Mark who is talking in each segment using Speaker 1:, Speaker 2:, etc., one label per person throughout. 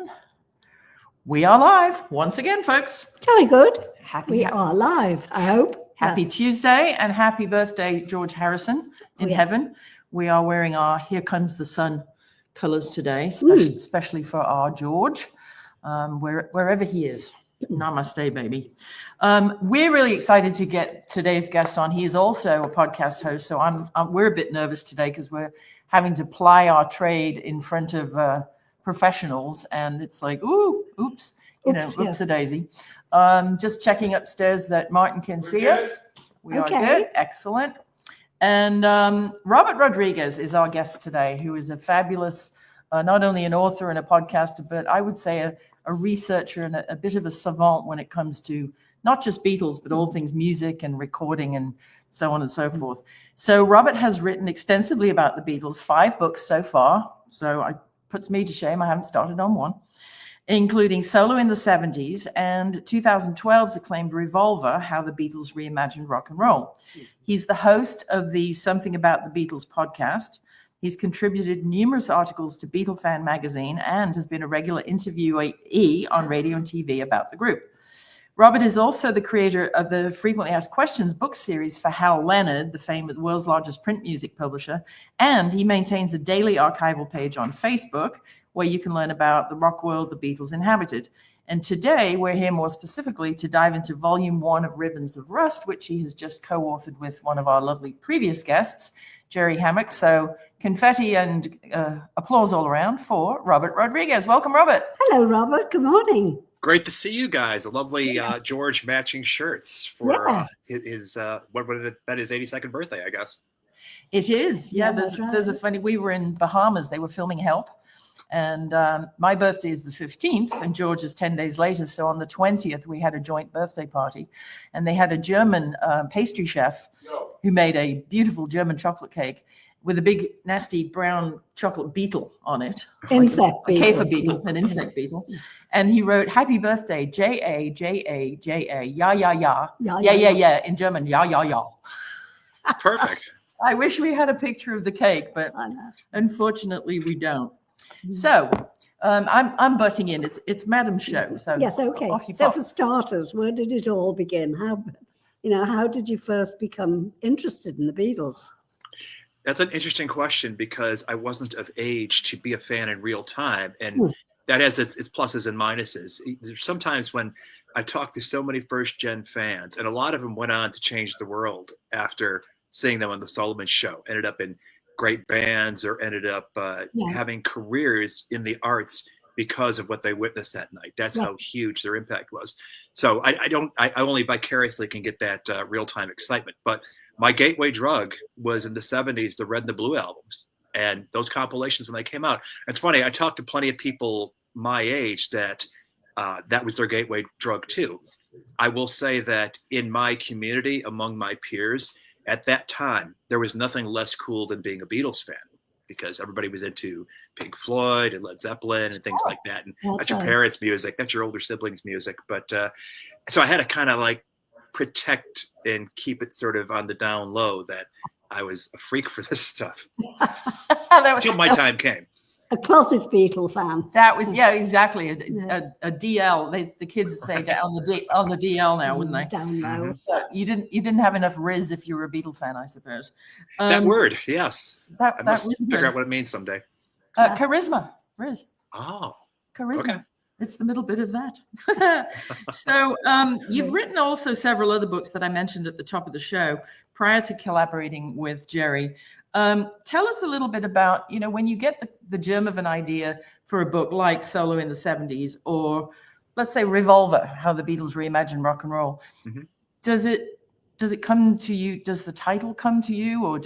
Speaker 1: everyone. We are live once again, folks.
Speaker 2: Jolly good.
Speaker 1: We
Speaker 2: are live, I hope.
Speaker 1: Happy Tuesday and happy birthday, George Harrison in heaven. We are wearing our Here Comes the Sun colors today, especially for our George, wherever he is. Namaste, baby. We're really excited to get today's guest on. He is also a podcast host, so we're a bit nervous today because we're having to ply our trade in front of professionals, and it's like, oops a daisy. Just checking upstairs that Martin can see us. We are good, excellent. And Robert Rodriguez is our guest today, who is a fabulous, not only an author and a podcaster, but I would say a researcher and a bit of a savant when it comes to not just Beatles, but all things music and recording and so on and so forth. So Robert has written extensively about the Beatles, 5 books so far. So it puts me to shame. I haven't started on one, including Solo in the 70s and 2012's acclaimed Revolver, How the Beatles Reimagined Rock and Roll. He's the host of the Something About the Beatles podcast. He's contributed numerous articles to Beatle Fan magazine and has been a regular interviewee on radio and TV about the group. Robert is also the creator of the Frequently Asked Questions book series for Hal Leonard, the world's largest print music publisher, and he maintains a daily archival page on Facebook where you can learn about the rock world the Beatles inhabited. And today we're here more specifically to dive into Volume 1 of Ribbons of Rust, which he has just co-authored with one of our lovely previous guests, Jerry Hammock. So confetti and applause all around for Robert Rodriguez. Welcome, Robert.
Speaker 2: Hello, Robert. Good morning.
Speaker 3: Great to see you guys. A lovely George matching shirts for his what would it have been, his 82nd birthday, I guess.
Speaker 1: It is. Yeah, there's a funny, we were in Bahamas. They were filming Help. And my birthday is the 15th and George is 10 days later. So on the 20th, we had a joint birthday party and they had a German pastry chef who made a beautiful German chocolate cake with a big nasty brown chocolate beetle on it.
Speaker 2: Insect
Speaker 1: beetle. A kafer beetle, an insect beetle. And he wrote, "Happy birthday, J-A-J-A-J-A, yeah, in German, yeah.
Speaker 3: Perfect.
Speaker 1: I wish we had a picture of the cake, but unfortunately we don't. So I'm butting in. It's Madam's show. So
Speaker 2: yes, okay. So for starters, where did it all begin? How did you first become interested in the Beatles?
Speaker 3: That's an interesting question because I wasn't of age to be a fan in real time, and that has its pluses and minuses. Sometimes when I talk to so many first-gen fans, and a lot of them went on to change the world after seeing them on the Sullivan Show, ended up in great bands or ended up having careers in the arts because of what they witnessed that night. That's how huge their impact was. So I only vicariously can get that real-time excitement. But my gateway drug was in the 70s, the Red and the Blue albums. And those compilations when they came out. It's funny, I talked to plenty of people my age that that was their gateway drug too. I will say that in my community, among my peers, at that time, there was nothing less cool than being a Beatles fan because everybody was into Pink Floyd and Led Zeppelin and things like that. And that's your parents' music, that's your older siblings' music. But so I had to kind of like protect and keep it sort of on the down low that I was a freak for this stuff until my time came.
Speaker 2: A closet Beatle fan.
Speaker 1: That was exactly a DL. The kids say on the DL now, wouldn't they?
Speaker 2: Down low.
Speaker 1: So you didn't have enough Riz if you were a Beatle fan, I suppose.
Speaker 3: That word, yes.
Speaker 1: I
Speaker 3: must figure out what it means someday.
Speaker 1: Charisma, Riz.
Speaker 3: Oh,
Speaker 1: charisma.
Speaker 3: Okay.
Speaker 1: It's the middle bit of that. So you've written also several other books that I mentioned at the top of the show prior to collaborating with Jerry. Tell us a little bit about, when you get the germ of an idea for a book like Solo in the 70s, or let's say Revolver, How the Beatles Reimagined Rock and Roll. Mm-hmm. Does it come to you? Does the title come to you, or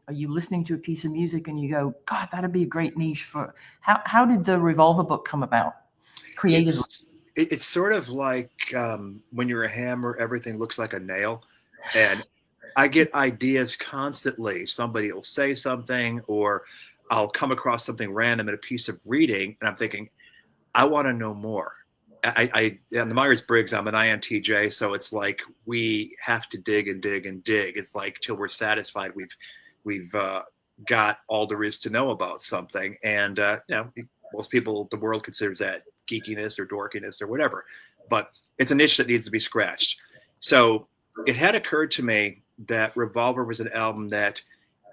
Speaker 1: are you listening to a piece of music and you go, God, that'd be a great niche for, how did the Revolver book come about creatively?
Speaker 3: It's sort of like when you're a hammer, everything looks like a nail. And I get ideas constantly. Somebody will say something, or I'll come across something random in a piece of reading, and I'm thinking, I want to know more. On the Myers-Briggs, I'm an INTJ, so it's like we have to dig and dig and dig. It's like till we're satisfied we've got all there is to know about something. And most people, the world considers that geekiness or dorkiness or whatever, but it's an itch that needs to be scratched. So it had occurred to me that Revolver was an album that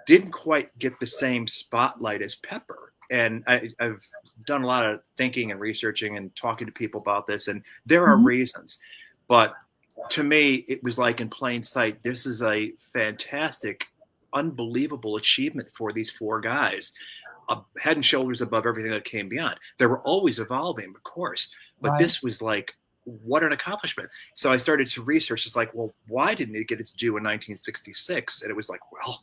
Speaker 3: didn't quite get the same spotlight as Pepper. And I've done a lot of thinking and researching and talking to people about this, and there are reasons. But to me, it was like in plain sight, this is a fantastic, unbelievable achievement for these four guys, head and shoulders above everything that came beyond. They were always evolving, of course, but this was like, what an accomplishment. So I started to research. It's like, well, why didn't it get its due in 1966? And it was like, well,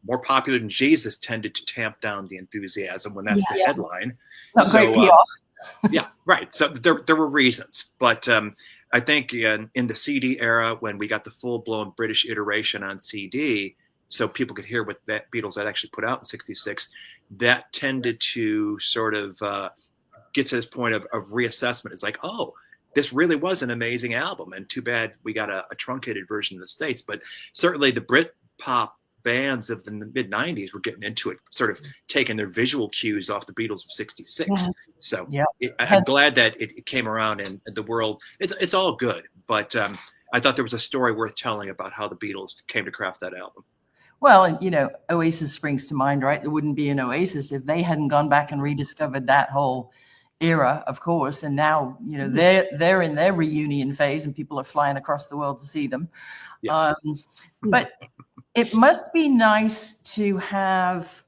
Speaker 3: more popular than Jesus tended to tamp down the enthusiasm when that's the headline.
Speaker 1: Not great PR.
Speaker 3: Yeah, right. So there were reasons. But I think in the CD era, when we got the full-blown British iteration on CD, so people could hear what that Beatles had actually put out in 66, that tended to sort of get to this point of reassessment. It's like, oh, this really was an amazing album, and too bad we got a truncated version in the States. But certainly the Brit pop bands of the mid 90s were getting into it, sort of taking their visual cues off the Beatles of 66. So I'm glad that it came around, and the world, it's all good. But I thought there was a story worth telling about how the Beatles came to craft that album.
Speaker 1: Well, and, you know, Oasis springs to mind, right? There wouldn't be an Oasis if they hadn't gone back and rediscovered that whole era, of course. And now, you know, they're in their reunion phase, and people are flying across the world to see them.
Speaker 3: Yes.
Speaker 1: But it must be nice to have,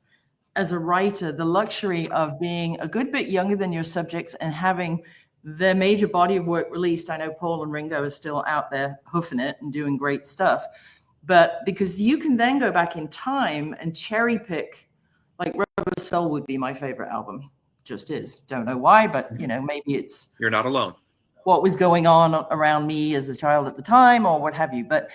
Speaker 1: as a writer, the luxury of being a good bit younger than your subjects and having their major body of work released. I know Paul and Ringo are still out there hoofing it and doing great stuff. But because you can then go back in time and cherry pick, like Rubber Soul would be my favorite album. Just is. Don't know why, but, you know, maybe it's...
Speaker 3: You're not alone.
Speaker 1: What was going on around me as a child at the time or what have you. But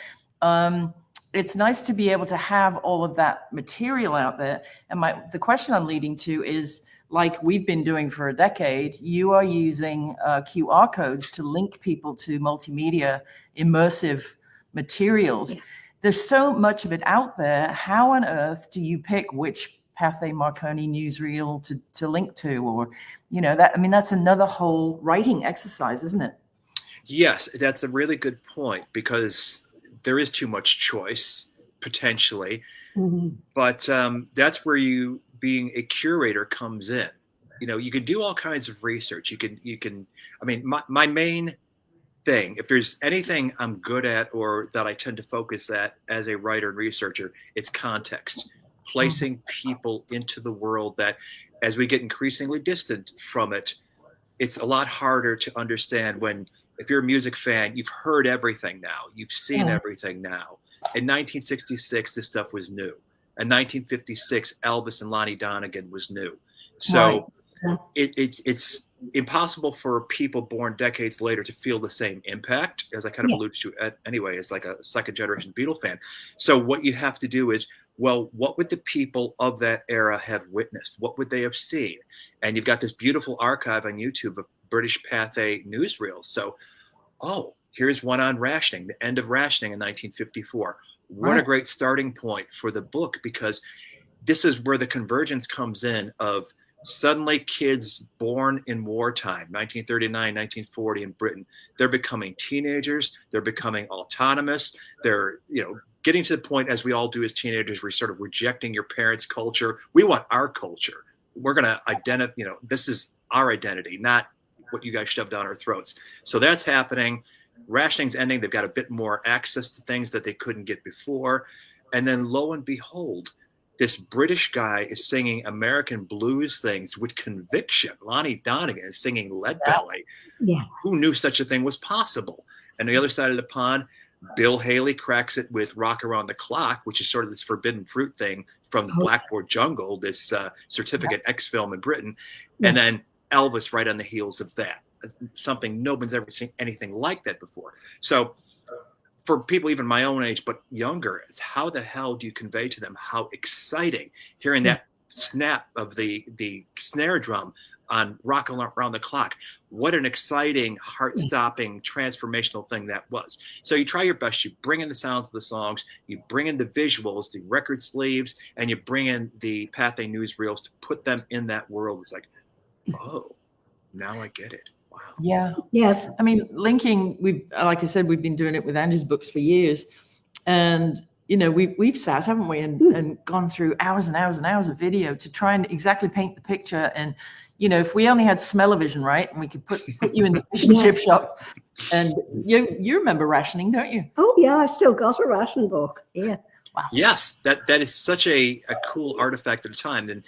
Speaker 1: it's nice to be able to have all of that material out there. And the question I'm leading to is, like we've been doing for a decade, you are using QR codes to link people to multimedia, immersive materials. Yeah. There's so much of it out there. How on earth do you pick which Pathé Marconi newsreel to link to? Or, you know, that's another whole writing exercise, isn't it?
Speaker 3: Yes, that's a really good point, because there is too much choice potentially. But that's where you being a curator comes in. You know, you can do all kinds of research. You can, I mean, my main thing, if there's anything I'm good at or that I tend to focus at as a writer and researcher, it's context, placing people into the world that, as we get increasingly distant from it, it's a lot harder to understand when, if you're a music fan, you've heard everything now, you've seen everything now. In 1966, this stuff was new. In 1956, Elvis and Lonnie Donegan was new. So it's impossible for people born decades later to feel the same impact, as I kind of alluded to anyway, as like a second generation Beatle fan. So what you have to do is, well, what would the people of that era have witnessed? What would they have seen? And you've got this beautiful archive on YouTube of British Pathé newsreels. So, here's one on rationing, the end of rationing in 1954. What a great starting point for the book, because this is where the convergence comes in of suddenly kids born in wartime, 1939, 1940 in Britain, they're becoming teenagers, they're becoming autonomous, they're, you know, getting to the point, as we all do as teenagers, we're sort of rejecting your parents' culture. We want our culture. We're going to identify, you know, this is our identity, not what you guys shoved down our throats. So that's happening. Rationing's ending. They've got a bit more access to things that they couldn't get before. And then lo and behold, this British guy is singing American blues things with conviction. Lonnie Donegan is singing Lead Belly. Yeah. Who knew such a thing was possible? And the other side of the pond, Bill Haley cracks it with Rock Around the Clock, which is sort of this forbidden fruit thing from the Blackboard Jungle, this Certificate X film in Britain. And then Elvis right on the heels of that. Something no one's ever seen anything like that before. So for people even my own age but younger, it's how the hell do you convey to them how exciting hearing that snap of the snare drum on Rock Around the Clock? What an exciting, heart-stopping, transformational thing that was. So you try your best. You bring in the sounds of the songs, you bring in the visuals, the record sleeves, and you bring in the Pathé newsreels to put them in that world. It's like, oh, Now I get it. Wow.
Speaker 1: Yeah.
Speaker 2: Yes.
Speaker 1: I mean, linking, like I said, we've been doing it with Angie's books for years. And, we've sat, haven't we, and gone through hours and hours and hours of video to try and exactly paint the picture. And, if we only had smell-o-vision, right, and we could put you in the fish and chip shop. And you remember rationing, don't you?
Speaker 2: Oh, yeah, I've still got a ration book. Yeah.
Speaker 1: Wow.
Speaker 3: Yes, that is such a cool artifact at the time. And,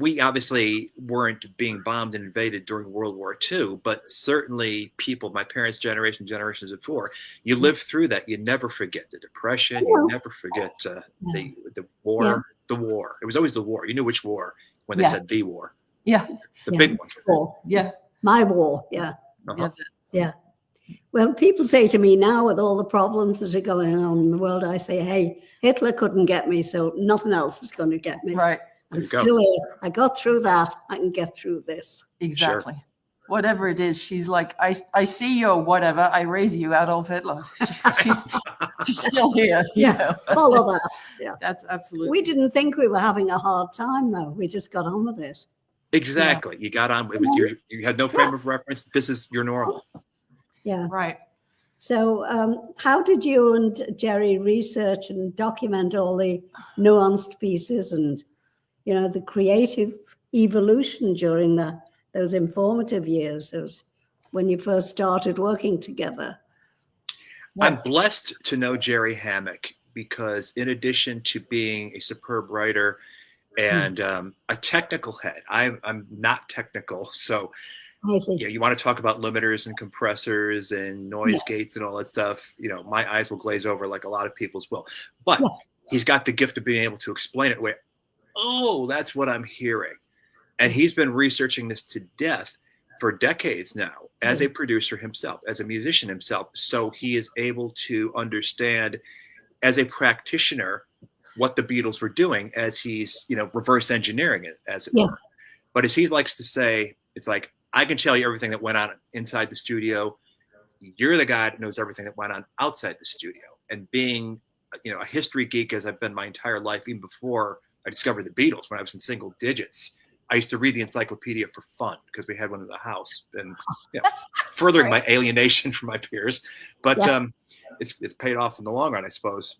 Speaker 3: we obviously weren't being bombed and invaded during World War II, but certainly people, my parents' generation, generations before, you live through that. You never forget the Depression. You never forget the war.
Speaker 2: Yeah.
Speaker 3: The war. It was always the war. You knew which war when they said the war.
Speaker 1: Yeah.
Speaker 3: The big one.
Speaker 2: War.
Speaker 1: Yeah.
Speaker 2: My war. Yeah.
Speaker 3: Uh-huh.
Speaker 2: Yeah. Well, people say to me now, with all the problems that are going on in the world, I say, hey, Hitler couldn't get me, so nothing else is going to get me.
Speaker 1: Right.
Speaker 2: I'm still here. I got through that. I can get through this.
Speaker 1: Exactly. Sure. Whatever it is, she's like, I see you, whatever. I raise you, Adolf Hitler. She's still here.
Speaker 2: Yeah. Follow that. Yeah.
Speaker 1: That's absolutely.
Speaker 2: We didn't think we were having a hard time, though. We just got on with it.
Speaker 3: Exactly. Yeah. You got on. It was you had no frame of reference. This is your normal.
Speaker 2: Yeah.
Speaker 1: Right.
Speaker 2: So how did you and Jerry research and document all the nuanced pieces and, the creative evolution during those informative years, when you first started working together?
Speaker 3: I'm blessed to know Jerry Hammack because in addition to being a superb writer and a technical head, I'm not technical. So you want to talk about limiters and compressors and noise gates and all that stuff, my eyes will glaze over like a lot of people's will. But he's got the gift of being able to explain it away. Oh, that's what I'm hearing. And he's been researching this to death for decades now as a producer himself, as a musician himself. So he is able to understand as a practitioner what the Beatles were doing as he's, reverse engineering it, as it were. But as he likes to say, it's like, I can tell you everything that went on inside the studio. You're the guy that knows everything that went on outside the studio. And being, a history geek as I've been my entire life, even before I discovered the Beatles, when I was in single digits, I used to read the encyclopedia for fun because we had one in the house, and furthering my alienation from my peers. But it's paid off in the long run, I suppose.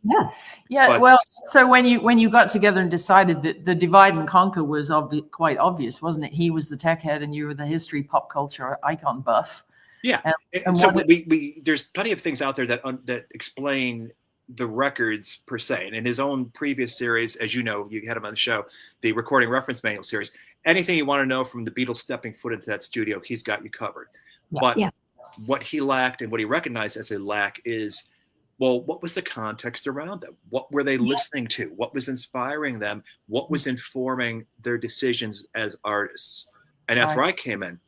Speaker 1: Yeah.
Speaker 3: But,
Speaker 1: well, so when you got together and decided that the divide and conquer was quite obvious, wasn't it? He was the tech head, and you were the history, pop culture icon buff. Yeah.
Speaker 3: And so we there's plenty of things out there that explain the records per se. And in his own previous series, as you know, you had him on the show, the Recording Reference Manual series, anything you want to know from the Beatles stepping foot into that studio, he's got you covered. But what he lacked and what he recognized as a lack is, well, what was the context around them? What were they listening to? What was inspiring them? What was informing their decisions as artists? And that's where I came in.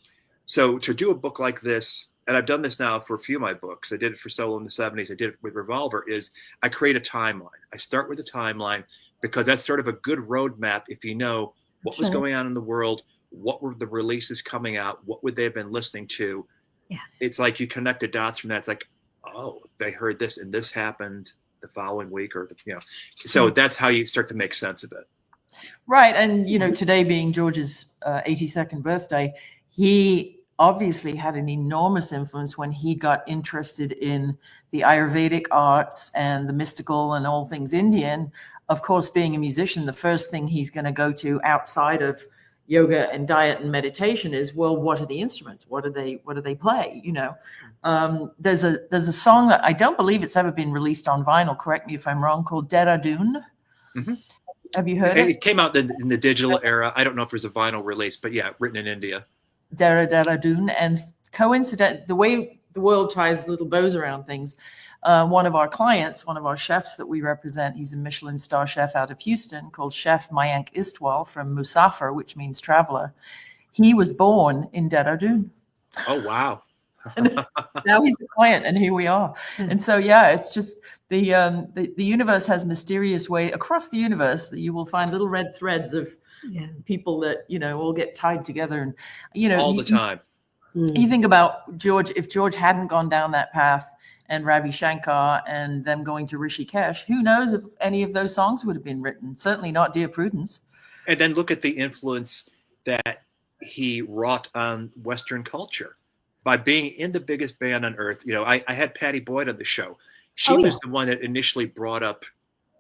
Speaker 3: So to do a book like this, and I've done this now for a few of my books, I did it for Solo in the 70s, I did it with Revolver, is I create a timeline. I start with a timeline because that's sort of a good roadmap if you know what was going on in the world, what were the releases coming out, what would they have been listening to. Yeah. It's like you connect the dots from that. It's like, oh, they heard this and this happened the following week, or so that's how you start to make sense of it.
Speaker 1: Right. And today being George's 82nd birthday, he obviously had an enormous influence when he got interested in the Ayurvedic arts and the mystical and all things Indian. Of course, being a musician, the first thing he's going to go to outside of yoga and diet and meditation is, well, what are the instruments? What do they play? There's a song that I don't believe it's ever been released on vinyl, correct me if I'm wrong, called Dehradun. Mm-hmm. Have you heard it?
Speaker 3: It came out in the digital era. I don't know if there's a vinyl release, but written in India.
Speaker 1: Dehradun. And coincident, the way the world ties little bows around things, one of our clients, one of our chefs that we represent, he's a Michelin star chef out of Houston called Chef Mayank Istwal from Musafir, which means traveler. He was born in Dehradun.
Speaker 3: Oh, wow.
Speaker 1: And now he's a client, and here we are. And so, it's just the universe has mysterious way across the universe that you will find little red threads of people that, all get tied together. And,
Speaker 3: all the time.
Speaker 1: You think about George, if George hadn't gone down that path, and Ravi Shankar and them going to Rishikesh, who knows if any of those songs would have been written? Certainly not Dear Prudence.
Speaker 3: And then look at the influence that he wrought on Western culture by being in the biggest band on earth. I had Patty Boyd on the show. She was the one that initially brought up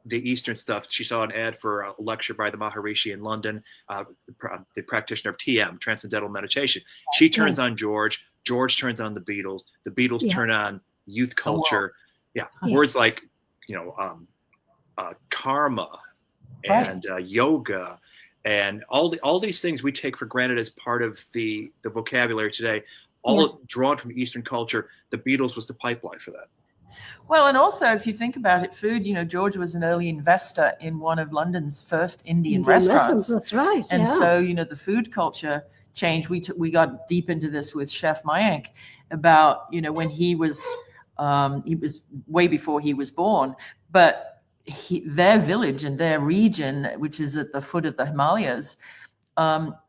Speaker 3: the Eastern stuff. She saw an ad for a lecture by the Maharishi in London, the practitioner of TM, Transcendental Meditation. She turns on George. George turns on the Beatles. The Beatles turn on youth culture. Words like, karma and yoga and all these things we take for granted as part of the vocabulary today, all drawn from Eastern culture. The Beatles was the pipeline for that.
Speaker 1: Well, and also, if you think about it, food, George was an early investor in one of London's first Indian restaurants.
Speaker 2: That's right.
Speaker 1: And so, the food culture changed. We got deep into this with Chef Mayank about, when he was way before he was born, but their village and their region, which is at the foot of the Himalayas,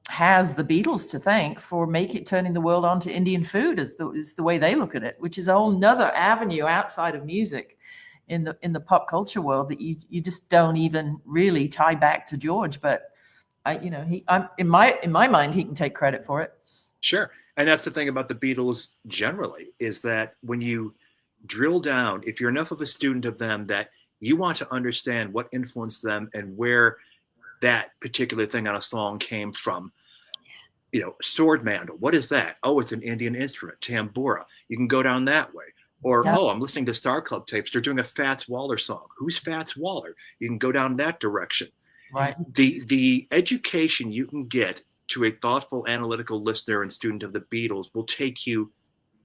Speaker 1: has the Beatles to thank for turning the world onto Indian food is the way they look at it, which is a whole nother avenue outside of music in the pop culture world that you just don't even really tie back to George. But in my mind, he can take credit for it.
Speaker 3: Sure. And that's the thing about the Beatles generally, is that when you drill down, if you're enough of a student of them that you want to understand what influenced them and where that particular thing on a song came from. Sword mandol, what is that? Oh, it's an Indian instrument, tambura. You can go down that way. Or, I'm listening to Star Club tapes. They're doing a Fats Waller song. Who's Fats Waller? You can go down that direction.
Speaker 1: Right.
Speaker 3: The education you can get to a thoughtful, analytical listener and student of the Beatles will take you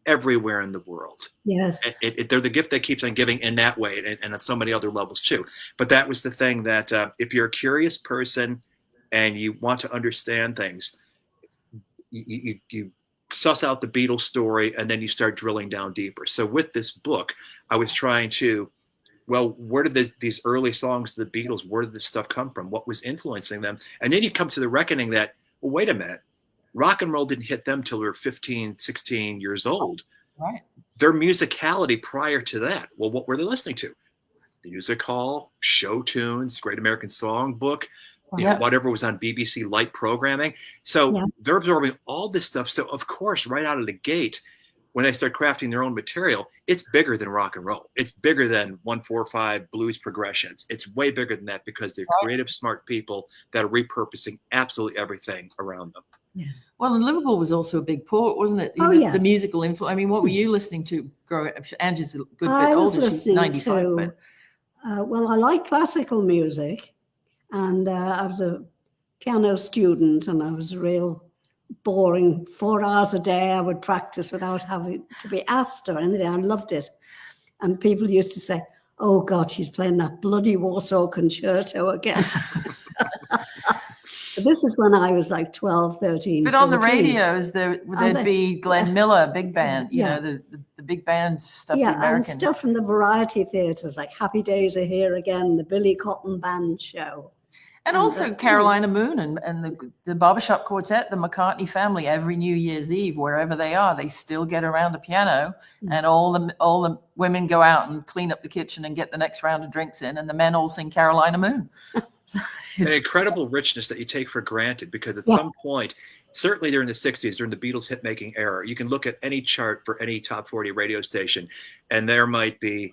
Speaker 3: everywhere in the world.
Speaker 2: Yes.
Speaker 3: They're the gift that keeps on giving in that way, and on so many other levels too. But that was the thing that if you're a curious person and you want to understand things, you suss out the Beatles story and then you start drilling down deeper. So with this book, I was trying to, where did these early songs of the Beatles, where did this stuff come from? What was influencing them? And then you come to the reckoning that, well, wait a minute. Rock and roll didn't hit them till they were 15, 16 years old.
Speaker 1: Right.
Speaker 3: Their musicality prior to that, well, what were they listening to? The Music Hall, show tunes, Great American Songbook, whatever was on BBC Light programming. So they're absorbing all this stuff. So, of course, right out of the gate, when they start crafting their own material, it's bigger than rock and roll. It's bigger than 1-4-5 blues progressions. It's way bigger than that because they're creative, smart people that are repurposing absolutely everything around them.
Speaker 1: Yeah. Well, and Liverpool was also a big port, wasn't it? The musical influence. I mean, what were you listening to growing up? Angie's a good bit older. She's 95. But
Speaker 2: I like classical music, and I was a piano student, and I was real boring. 4 hours a day I would practice without having to be asked or anything. I loved it. And people used to say, oh God, she's playing that bloody Warsaw concerto again. This is when I was like 12, 13.
Speaker 1: But
Speaker 2: 14.
Speaker 1: on the radios, there'd be Glenn Miller, big band, the big band stuff.
Speaker 2: Yeah,
Speaker 1: the American.
Speaker 2: and stuff from the variety theatres, like Happy Days Are Here Again, the Billy Cotton Band show.
Speaker 1: And also Carolina Moon and the Barbershop Quartet, the McCartney family, every New Year's Eve, wherever they are, they still get around the piano, and all the women go out and clean up the kitchen and get the next round of drinks in, and the men all sing Carolina Moon.
Speaker 3: An incredible richness that you take for granted, because at some point, certainly during the 60s, during the Beatles hit-making era, you can look at any chart for any top 40 radio station, and there might be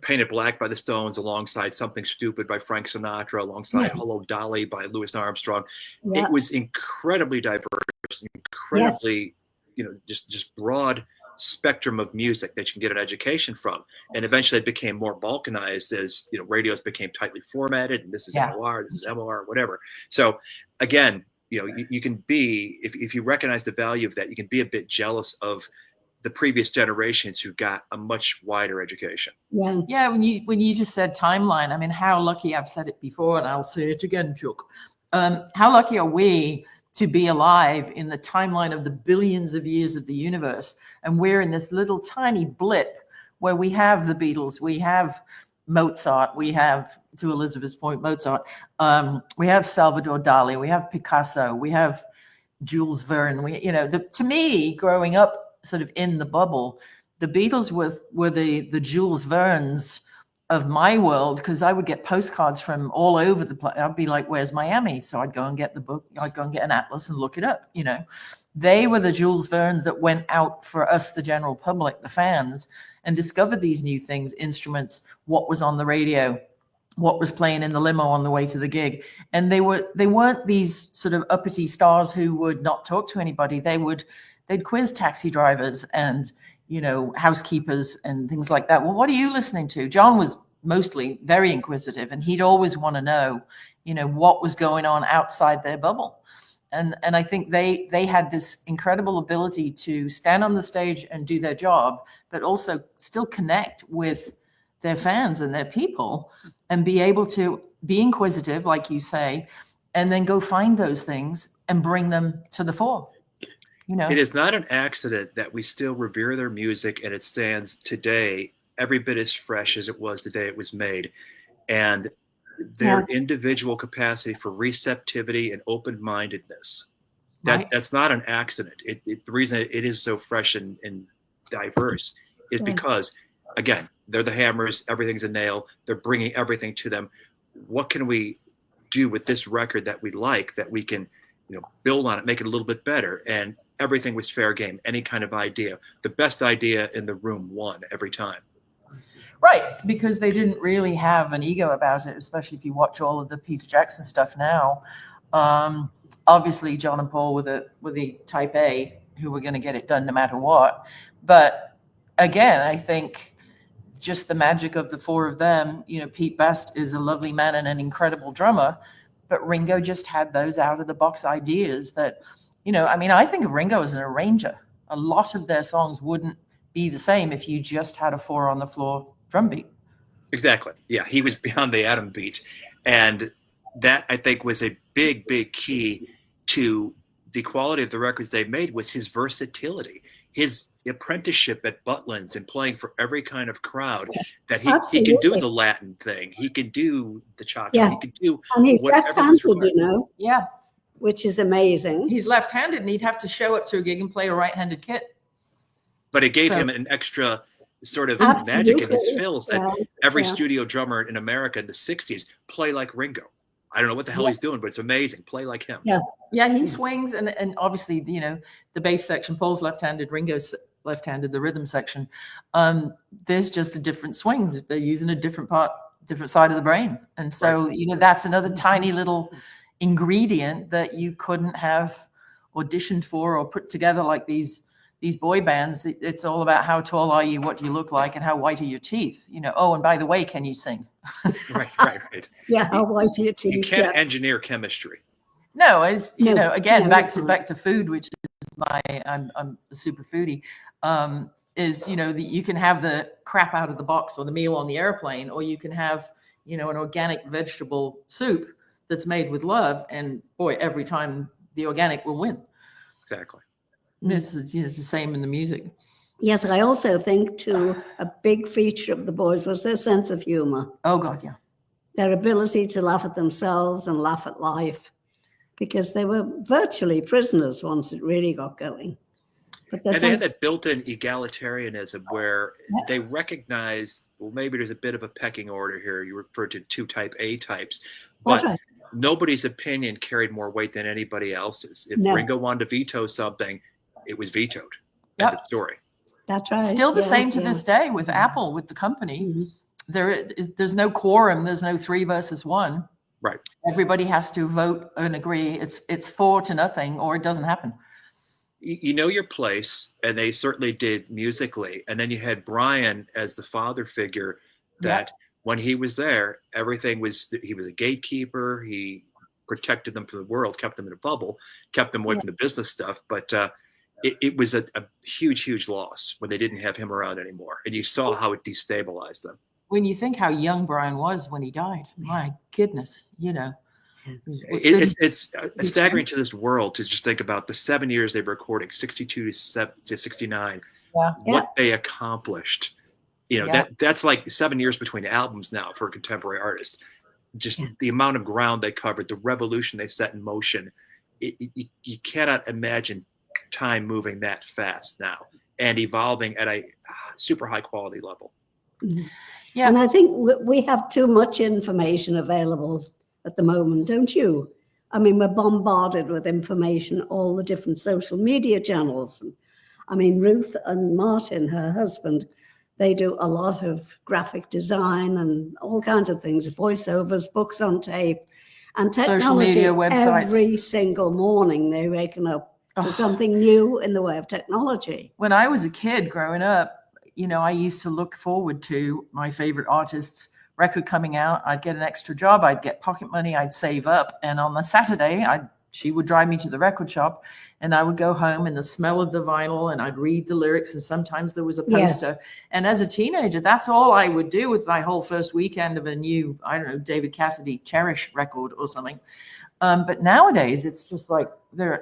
Speaker 3: Painted Black by the Stones alongside Something Stupid by Frank Sinatra, alongside Hello Dolly by Louis Armstrong. It was incredibly diverse, incredibly, just broad spectrum of music that you can get an education from. And eventually it became more balkanized as, radios became tightly formatted, and this is MOR, this is MOR, whatever. So again, you can be, if you recognize the value of that, you can be a bit jealous of the previous generations who got a much wider education.
Speaker 1: Yeah. When you just said timeline, I mean, how lucky, I've said it before and I'll say it again, Chuck. How lucky are we to be alive in the timeline of the billions of years of the universe? And we're in this little tiny blip where we have the Beatles, we have Mozart, we have, to Elizabeth's point, Mozart, we have Salvador Dali, we have Picasso, we have Jules Verne. To me, growing up sort of in the bubble, the Beatles were the Jules Vernes of my world, because I would get postcards from all over the place. I'd be like, where's Miami? So I'd go and get the book. I'd go and get an atlas and look it up. They were the Jules Verne's that went out for us, the general public, the fans, and discovered these new things, instruments, what was on the radio, what was playing in the limo on the way to the gig. And they weren't these sort of uppity stars who would not talk to anybody. They'd quiz taxi drivers and housekeepers and things like that. Well, what are you listening to? John was mostly very inquisitive, and he'd always want to know, what was going on outside their bubble. And I think they had this incredible ability to stand on the stage and do their job, but also still connect with their fans and their people, and be able to be inquisitive, like you say, and then go find those things and bring them to the fore.
Speaker 3: It is not an accident that we still revere their music, and it stands today every bit as fresh as it was the day it was made. And their individual capacity for receptivity and open-mindedness, that's not an accident. The reason it is so fresh and diverse is because, again, they're the hammers, everything's a nail, they're bringing everything to them. What can we do with this record that we like, that we can build on it, make it a little bit better? And everything was fair game. Any kind of idea, the best idea in the room won every time.
Speaker 1: Right, because they didn't really have an ego about it, especially if you watch all of the Peter Jackson stuff now. Obviously, John and Paul were the type A who were going to get it done no matter what. But again, I think just the magic of the four of them, Pete Best is a lovely man and an incredible drummer, but Ringo just had those out of the box ideas that, I think of Ringo as an arranger. A lot of their songs wouldn't be the same if you just had a 4 on the floor drum beat.
Speaker 3: Exactly. Yeah, he was beyond the atom beat. And that, I think, was a big, big key to the quality of the records they made, was his versatility, his apprenticeship at Butlins and playing for every kind of crowd, that he could do the Latin thing. He could do the cha-cha. He could do
Speaker 2: and he's
Speaker 3: whatever was
Speaker 2: left-handed,
Speaker 1: Yeah.
Speaker 2: which is amazing.
Speaker 1: He's left-handed, and he'd have to show up to a gig and play a right-handed kit.
Speaker 3: But it gave him an extra sort of magic in his fills that every studio drummer in America in the 60s play like Ringo. I don't know what the hell he's doing, but it's amazing. Play like him.
Speaker 1: Yeah, he swings, and obviously, the bass section, Paul's left-handed, Ringo's left-handed, the rhythm section. There's just a different swing. They're using a different side of the brain. And so, that's another tiny little ingredient that you couldn't have auditioned for or put together like these boy bands. It's all about how tall are you, what do you look like, and how white are your teeth. Oh, and by the way, can you sing?
Speaker 3: Right.
Speaker 2: Yeah, how white are your teeth?
Speaker 3: You can't engineer chemistry.
Speaker 1: No, it's again back to food, which is I'm a super foodie. Is you can have the crap out of the box or the meal on the airplane, or you can have an organic vegetable soup that's made with love, and boy, every time the organic will win.
Speaker 3: Exactly.
Speaker 1: It's the same in the music.
Speaker 2: Yes, I also think too, a big feature of the boys was their sense of humor.
Speaker 1: Oh God, yeah.
Speaker 2: Their ability to laugh at themselves and laugh at life, because they were virtually prisoners once it really got going. But
Speaker 3: they had that built-in egalitarianism where they recognized, well, maybe there's a bit of a pecking order here. You referred to 2 type A types, but nobody's opinion carried more weight than anybody else's. If Ringo wanted to veto something, it was vetoed. End of story.
Speaker 2: That's right.
Speaker 1: Still the same to this day with Apple, with the company. There's no quorum. There's no 3 versus 1.
Speaker 3: Right.
Speaker 1: Everybody has to vote and agree. It's 4-0, or it doesn't happen.
Speaker 3: You know your place, and they certainly did musically. And then you had Brian as the father figure that when he was there, he was a gatekeeper. He protected them from the world, kept them in a bubble, kept them away from the business stuff. But it was a huge, huge loss when they didn't have him around anymore. And you saw how it destabilized them.
Speaker 1: When you think how young Brian was when he died, my goodness,
Speaker 3: It's staggering to this world to just think about the 7 years they were recording, 62 to 69, what they accomplished. That's like 7 years between albums now for a contemporary artist. Just the amount of ground they covered, the revolution they set in motion. You cannot imagine time moving that fast now and evolving at a super high quality level.
Speaker 1: Yeah.
Speaker 2: And I think we have too much information available at the moment, don't you? I mean, we're bombarded with information, all the different social media channels. I mean, Ruth and Martin, her husband, they do a lot of graphic design and all kinds of things, voiceovers, books on tape, and technology.
Speaker 1: Social media, websites.
Speaker 2: Every single morning they're waking up to something new in the way of technology.
Speaker 1: When I was a kid growing up, I used to look forward to my favorite artist's record coming out. I'd get an extra job. I'd get pocket money. I'd save up. And on the Saturday, she would drive me to the record shop, and I would go home and the smell of the vinyl, and I'd read the lyrics, and sometimes there was a poster. Yeah. And as a teenager, that's all I would do with my whole first weekend of a new, I don't know, David Cassidy Cherish record or something. But nowadays, it's just like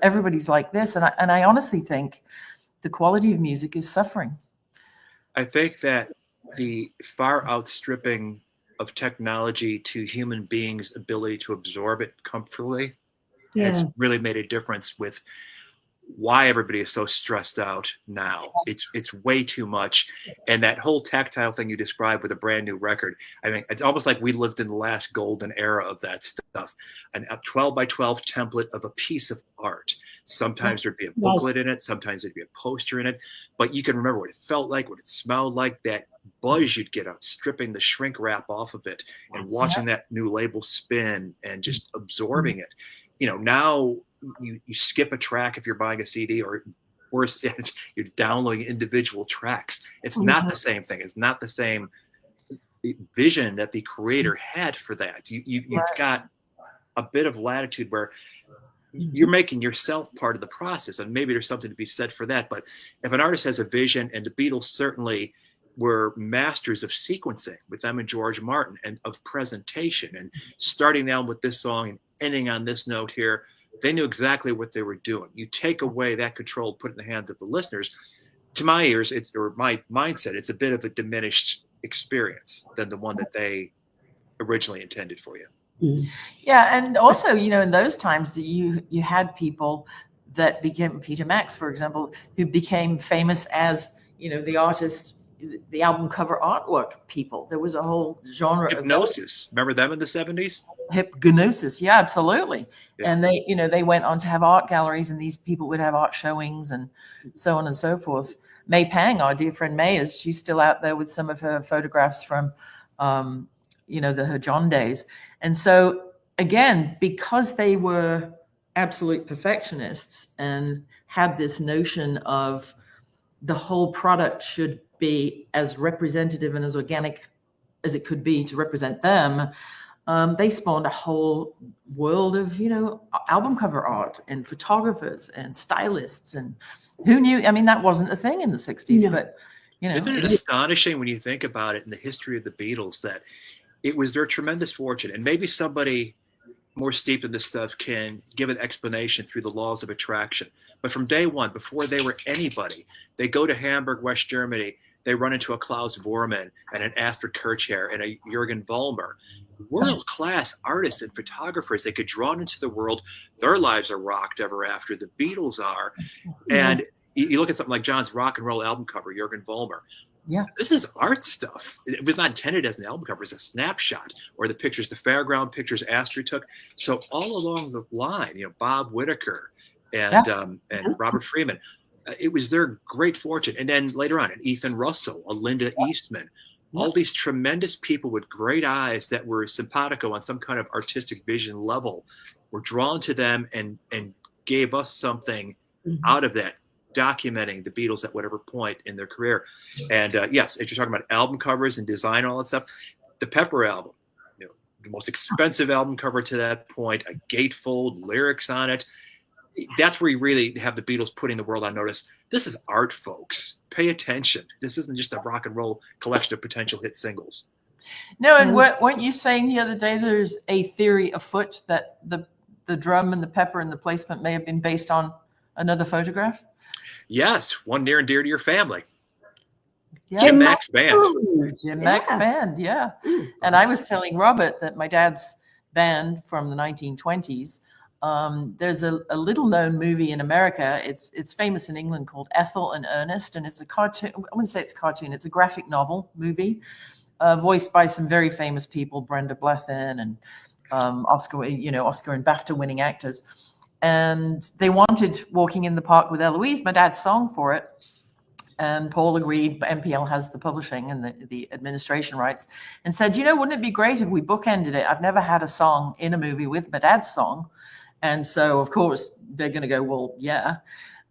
Speaker 1: everybody's like this. And I honestly think the quality of music is suffering.
Speaker 3: I think that the far outstripping of technology to human beings' ability to absorb it comfortably has really made a difference with why everybody is so stressed out now. It's way too much. And that whole tactile thing you described with a brand new record, I mean, it's almost like we lived in the last golden era of that stuff. A 12 by 12 template of a piece of art. Sometimes there'd be a booklet in it. Sometimes there'd be a poster in it. But you can remember what it felt like, what it smelled like, that buzz you'd get out stripping the shrink wrap off of it and watching that new label spin and just absorbing it. Now you skip a track if you're buying a CD, or worse yet, you're downloading individual tracks. It's not the same thing. It's not the same vision that the creator had for that. You've got a bit of latitude where you're making yourself part of the process, and maybe there's something to be said for that. But if an artist has a vision, and the Beatles certainly were masters of sequencing with them and George Martin, and of presentation, and starting down with this song and ending on this note here, they knew exactly what they were doing. You take away that control, put it in the hands of the listeners. To my ears, or my mindset, it's a bit of a diminished experience than the one that they originally intended for you.
Speaker 1: Yeah, and also, in those times that you had people that became, Peter Max, for example, who became famous as, the artist, the album cover artwork people. There was a whole genre.
Speaker 3: Hypnosis. Remember them in the 70s?
Speaker 1: Hypnosis. Yeah, absolutely. Yeah. And they went on to have art galleries, and these people would have art showings and so on and so forth. May Pang, our dear friend May, she's still out there with some of her photographs from, her John days. And so again, because they were absolute perfectionists and had this notion of the whole product should be as representative and as organic as it could be to represent them, they spawned a whole world of, album cover art and photographers and stylists. And who knew? I mean, that wasn't a thing in the 60s, but,
Speaker 3: Isn't it astonishing when you think about it in the history of the Beatles that it was their tremendous fortune? And maybe somebody more steeped in this stuff can give an explanation through the laws of attraction. But from day one, before they were anybody, they go to Hamburg, West Germany, they run into a Klaus Voormann and an Astrid Kirchherr and a Jürgen Vollmer, world-class artists and photographers. They get drawn into the world. Their lives are rocked ever after. The Beatles are. And you look at something like John's rock and roll album cover, Jürgen Vollmer.
Speaker 1: Yeah,
Speaker 3: this is art stuff. It was not intended as an album cover, as a snapshot, or the pictures, the fairground pictures Astrid took. So all along the line, Bob Whitaker and Robert Freeman, it was their great fortune. And then later on, an Ethan Russell, a Linda Eastman, all these tremendous people with great eyes that were simpatico on some kind of artistic vision level were drawn to them and gave us something out of that, documenting the Beatles at whatever point in their career. And yes, if you're talking about album covers and design and all that stuff, the Pepper album, the most expensive album cover to that point, a gatefold, lyrics on it. That's where you really have the Beatles putting the world on notice. This is art, folks. Pay attention. This isn't just a rock and roll collection of potential hit singles.
Speaker 1: No, and weren't you saying the other day there's a theory afoot that the drum and the pepper and the placement may have been based on another photograph?
Speaker 3: Yes, one near and dear to your family.
Speaker 1: Yeah.
Speaker 3: Jim Mack's band.
Speaker 1: Jim Mack's band, yeah. And I was telling Robert that my dad's band from the 1920s, there's a little known movie in America. It's famous in England called Ethel and Ernest, and it's a cartoon. I wouldn't say it's a cartoon. It's a graphic novel movie voiced by some very famous people, Brenda Blethyn and Oscar and BAFTA winning actors. And they wanted Walking in the Park with Eloise, my dad's song, for it. And Paul agreed. MPL has the publishing and the administration rights, and said, wouldn't it be great if we bookended it? I've never had a song in a movie with my dad's song. And so, of course, they're going to go, well, yeah.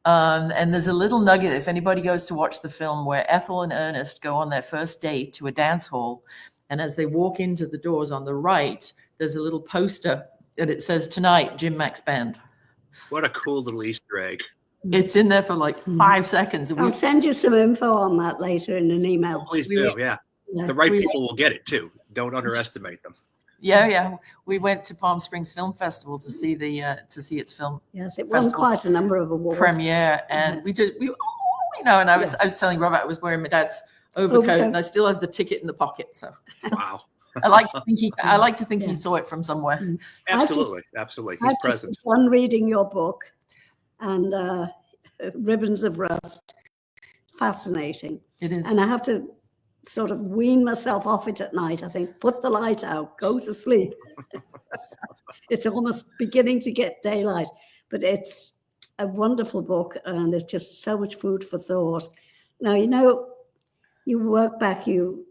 Speaker 1: And there's a little nugget, if anybody goes to watch the film, where Ethel and Ernest go on their first date to a dance hall. And as they walk into the doors on the right, there's a little poster and it says, "Tonight, Jim Mack's Band."
Speaker 3: What a cool little Easter egg.
Speaker 1: It's in there for like 5 seconds.
Speaker 2: I'll send you some info on that later in an email.
Speaker 3: Please do, yeah. The right people will get it too. Don't underestimate them.
Speaker 1: Yeah. We went to Palm Springs Film Festival to see its film.
Speaker 2: Yes, it won quite a number of awards.
Speaker 1: Premiere, and and I was telling Robert I was wearing my dad's overcoat, and I still have the ticket in the pocket. So
Speaker 3: wow.
Speaker 1: I like to think he saw it from somewhere.
Speaker 3: Absolutely. He's present.
Speaker 2: Fun reading your book, and Ribbons of Rust. Fascinating.
Speaker 1: It is.
Speaker 2: And I have to sort of wean myself off it at night. I think, put the light out, go to sleep. It's almost beginning to get daylight, but it's a wonderful book, and it's just so much food for thought. Now, you work back, you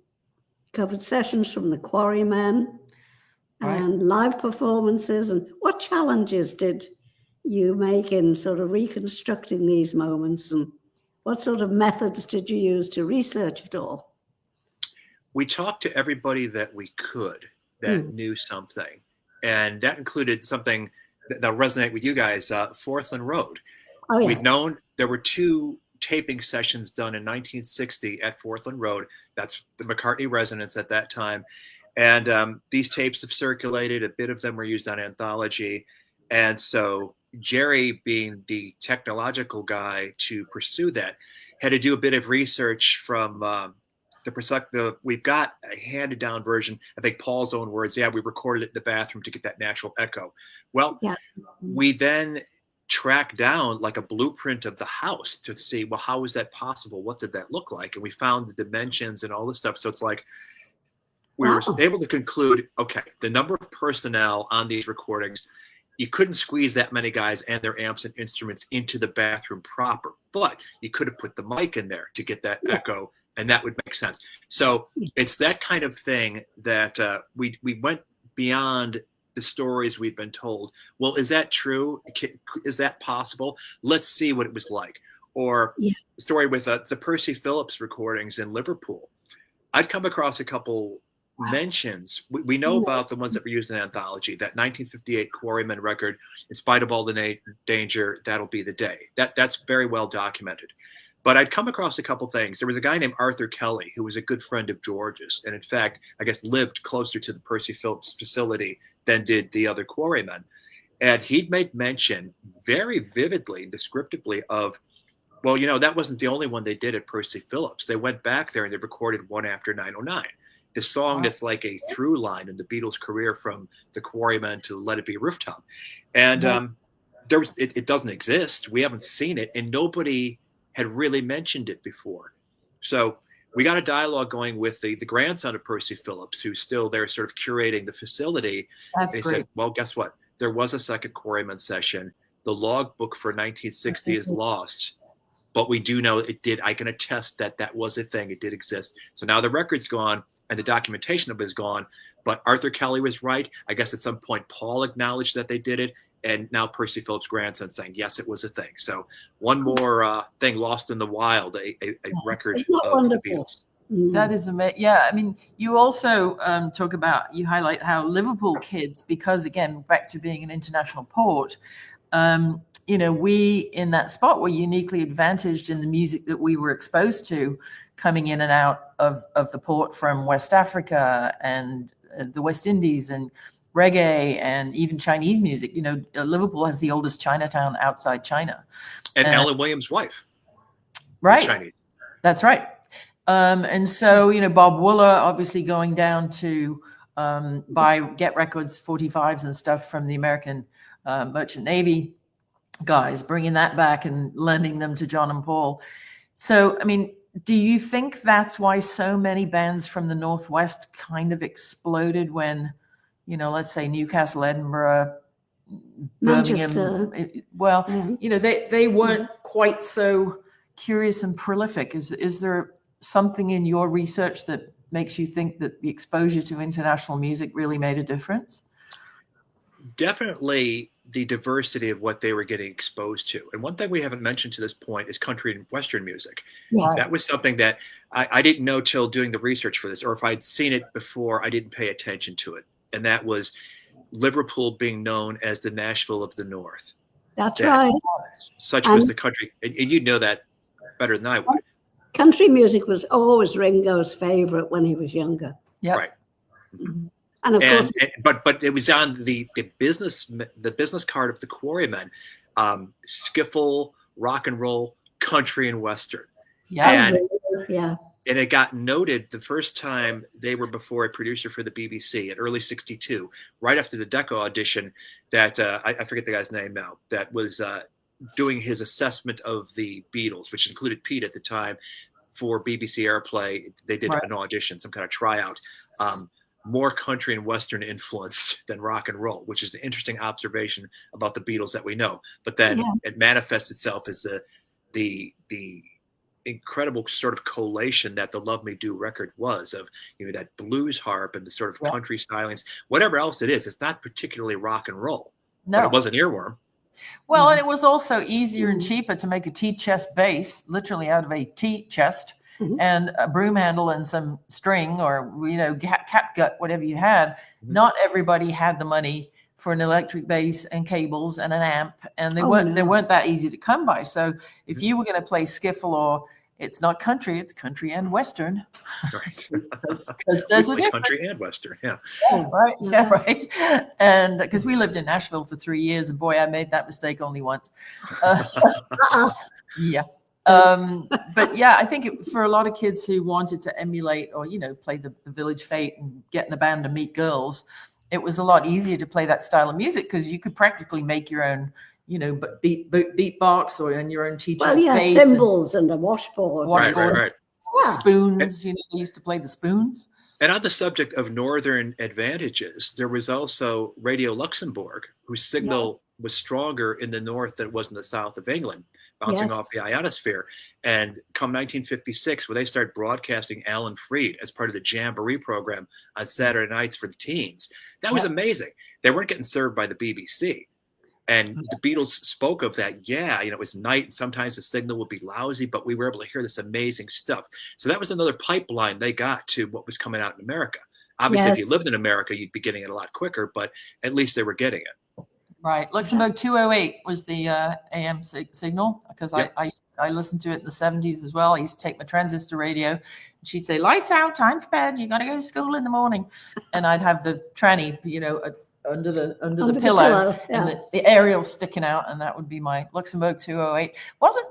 Speaker 2: covered sessions from the Quarrymen and live performances. And what challenges did you make in sort of reconstructing these moments, and what sort of methods did you use to research it all?
Speaker 3: We talked to everybody that we could that knew something. And that included something that'll resonate with you guys, Forthland Road. Oh, yeah. We'd known there were 2 taping sessions done in 1960 at Forthland Road. That's the McCartney residence at that time. And these tapes have circulated. A bit of them were used on Anthology. And so Jerry, being the technological guy to pursue that, had to do a bit of research from the perspective. We've got a handed down version. I think Paul's own words. Yeah, we recorded it in the bathroom to get that natural echo. Well, we then tracked down like a blueprint of the house to see, well, how was that possible? What did that look like? And we found the dimensions and all this stuff. So it's like we were able to conclude, okay, the number of personnel on these recordings, you couldn't squeeze that many guys and their amps and instruments into the bathroom proper, but you could have put the mic in there to get that echo, and that would make sense. So it's that kind of thing that we went beyond the stories we've been told. Well, is that true? Is that possible? Let's see what it was like. Or the story with the Percy Phillips recordings in Liverpool. I'd come across a couple mentions. We know about the ones that were used in Anthology, that 1958 Quarrymen record, In Spite of All the Danger, That'll Be the Day. That's very well documented. But I'd come across a couple things. There was a guy named Arthur Kelly, who was a good friend of George's, and in fact, I guess lived closer to the Percy Phillips facility than did the other Quarrymen. And he'd made mention very vividly, descriptively of, well, that wasn't the only one they did at Percy Phillips. They went back there and they recorded One After 909. The song that's like a through line in the Beatles' career from the Quarrymen to Let It Be Rooftop. And it doesn't exist. We haven't seen it, and nobody had really mentioned it before. So we got a dialogue going with the grandson of Percy Phillips, who's still there sort of curating the facility.
Speaker 1: That's
Speaker 3: and he
Speaker 1: great.
Speaker 3: said, well, guess what? There was a second Quarrymen session. The logbook for 1960 is lost, but we do know it did. I can attest that was a thing. It did exist. So now the record's gone and the documentation of it is gone, but Arthur Kelly was right. I guess at some point Paul acknowledged that they did it, and now Percy Phillips' grandson saying, yes, it was a thing. So one more thing lost in the wild, a record of the Beatles.
Speaker 1: That is amazing. Yeah, I mean, you also you highlight how Liverpool kids, because again, back to being an international port, we in that spot were uniquely advantaged in the music that we were exposed to coming in and out of the port from West Africa and the West Indies and reggae and even Chinese music. Liverpool has the oldest Chinatown outside China.
Speaker 3: And Ellen Williams' wife.
Speaker 1: Right.
Speaker 3: Chinese.
Speaker 1: That's right. And so, Bob Wooler obviously going down to get records, 45s and stuff from the American Merchant Navy guys, bringing that back and lending them to John and Paul. So, I mean, do you think that's why so many bands from the Northwest kind of exploded when, let's say Newcastle, Edinburgh, Birmingham,
Speaker 2: Manchester.
Speaker 1: they weren't quite so curious and prolific. Is there something in your research that makes you think that the exposure to international music really made a difference?
Speaker 3: Definitely the diversity of what they were getting exposed to. And one thing we haven't mentioned to this point is country and Western music.
Speaker 2: Yeah.
Speaker 3: That was something that I didn't know till doing the research for this, or if I'd seen it before, I didn't pay attention to it. And that was Liverpool being known as the Nashville of the North.
Speaker 2: That's right.
Speaker 3: Such was the country. And you know that better than I would.
Speaker 2: Country music was always Ringo's favorite when he was younger.
Speaker 1: Yeah.
Speaker 3: Right.
Speaker 2: And of course,
Speaker 3: but it was on the business card of the Quarrymen, skiffle, rock and roll, country, and Western.
Speaker 1: Yeah.
Speaker 3: And it got noted the first time they were before a producer for the BBC in early '62, right after the Decca audition. That I forget the guy's name now. That was doing his assessment of the Beatles, which included Pete at the time, for BBC Airplay. They did an audition, some kind of tryout. More country and Western influence than rock and roll, which is an interesting observation about the Beatles that we know. But then it manifests itself as the incredible sort of collation that the Love Me Do record was, of that blues harp and the sort of country stylings, whatever else it is. It's not particularly rock and roll, but it was an earworm.
Speaker 1: Well, and it was also easier and cheaper to make a tea chest bass, literally out of a tea chest, and a broom handle and some string, or catgut, whatever you had. Not everybody had the money for an electric bass and cables and an amp, and they weren't that easy to come by. So if you were going to play skiffle, or it's not country, it's country and Western.
Speaker 3: Right.
Speaker 1: Because there's a difference.
Speaker 3: Country and Western,
Speaker 1: right. And because we lived in Nashville for 3 years, and boy, I made that mistake only once. But yeah, I think for a lot of kids who wanted to emulate or, play the Village Fete and get in a band to meet girls, it was a lot easier to play that style of music because you could practically make your own, beatbox, or in your own teacher's bass.
Speaker 2: Thimbles and a washboard.
Speaker 3: Right.
Speaker 1: Spoons, they used to play the spoons.
Speaker 3: And on the subject of northern advantages, there was also Radio Luxembourg, whose signal was stronger in the north than it was in the south of England, bouncing off the ionosphere. And come 1956, when they start broadcasting Alan Freed as part of the Jamboree program on Saturday nights for the teens, that was amazing. They weren't getting served by the BBC. And the Beatles spoke of that. It was night, and sometimes the signal would be lousy, but we were able to hear this amazing stuff. So that was another pipeline they got to what was coming out in America. Obviously, if you lived in America, you'd be getting it a lot quicker, but at least they were getting it.
Speaker 1: Right. Luxembourg 208 was the AM signal, because I listened to it in the 70s as well. I used to take my transistor radio, and she'd say, "Lights out, time for bed. You got to go to school in the morning." And I'd have the tranny, under the pillow and the aerial sticking out, and that would be my Luxembourg 208.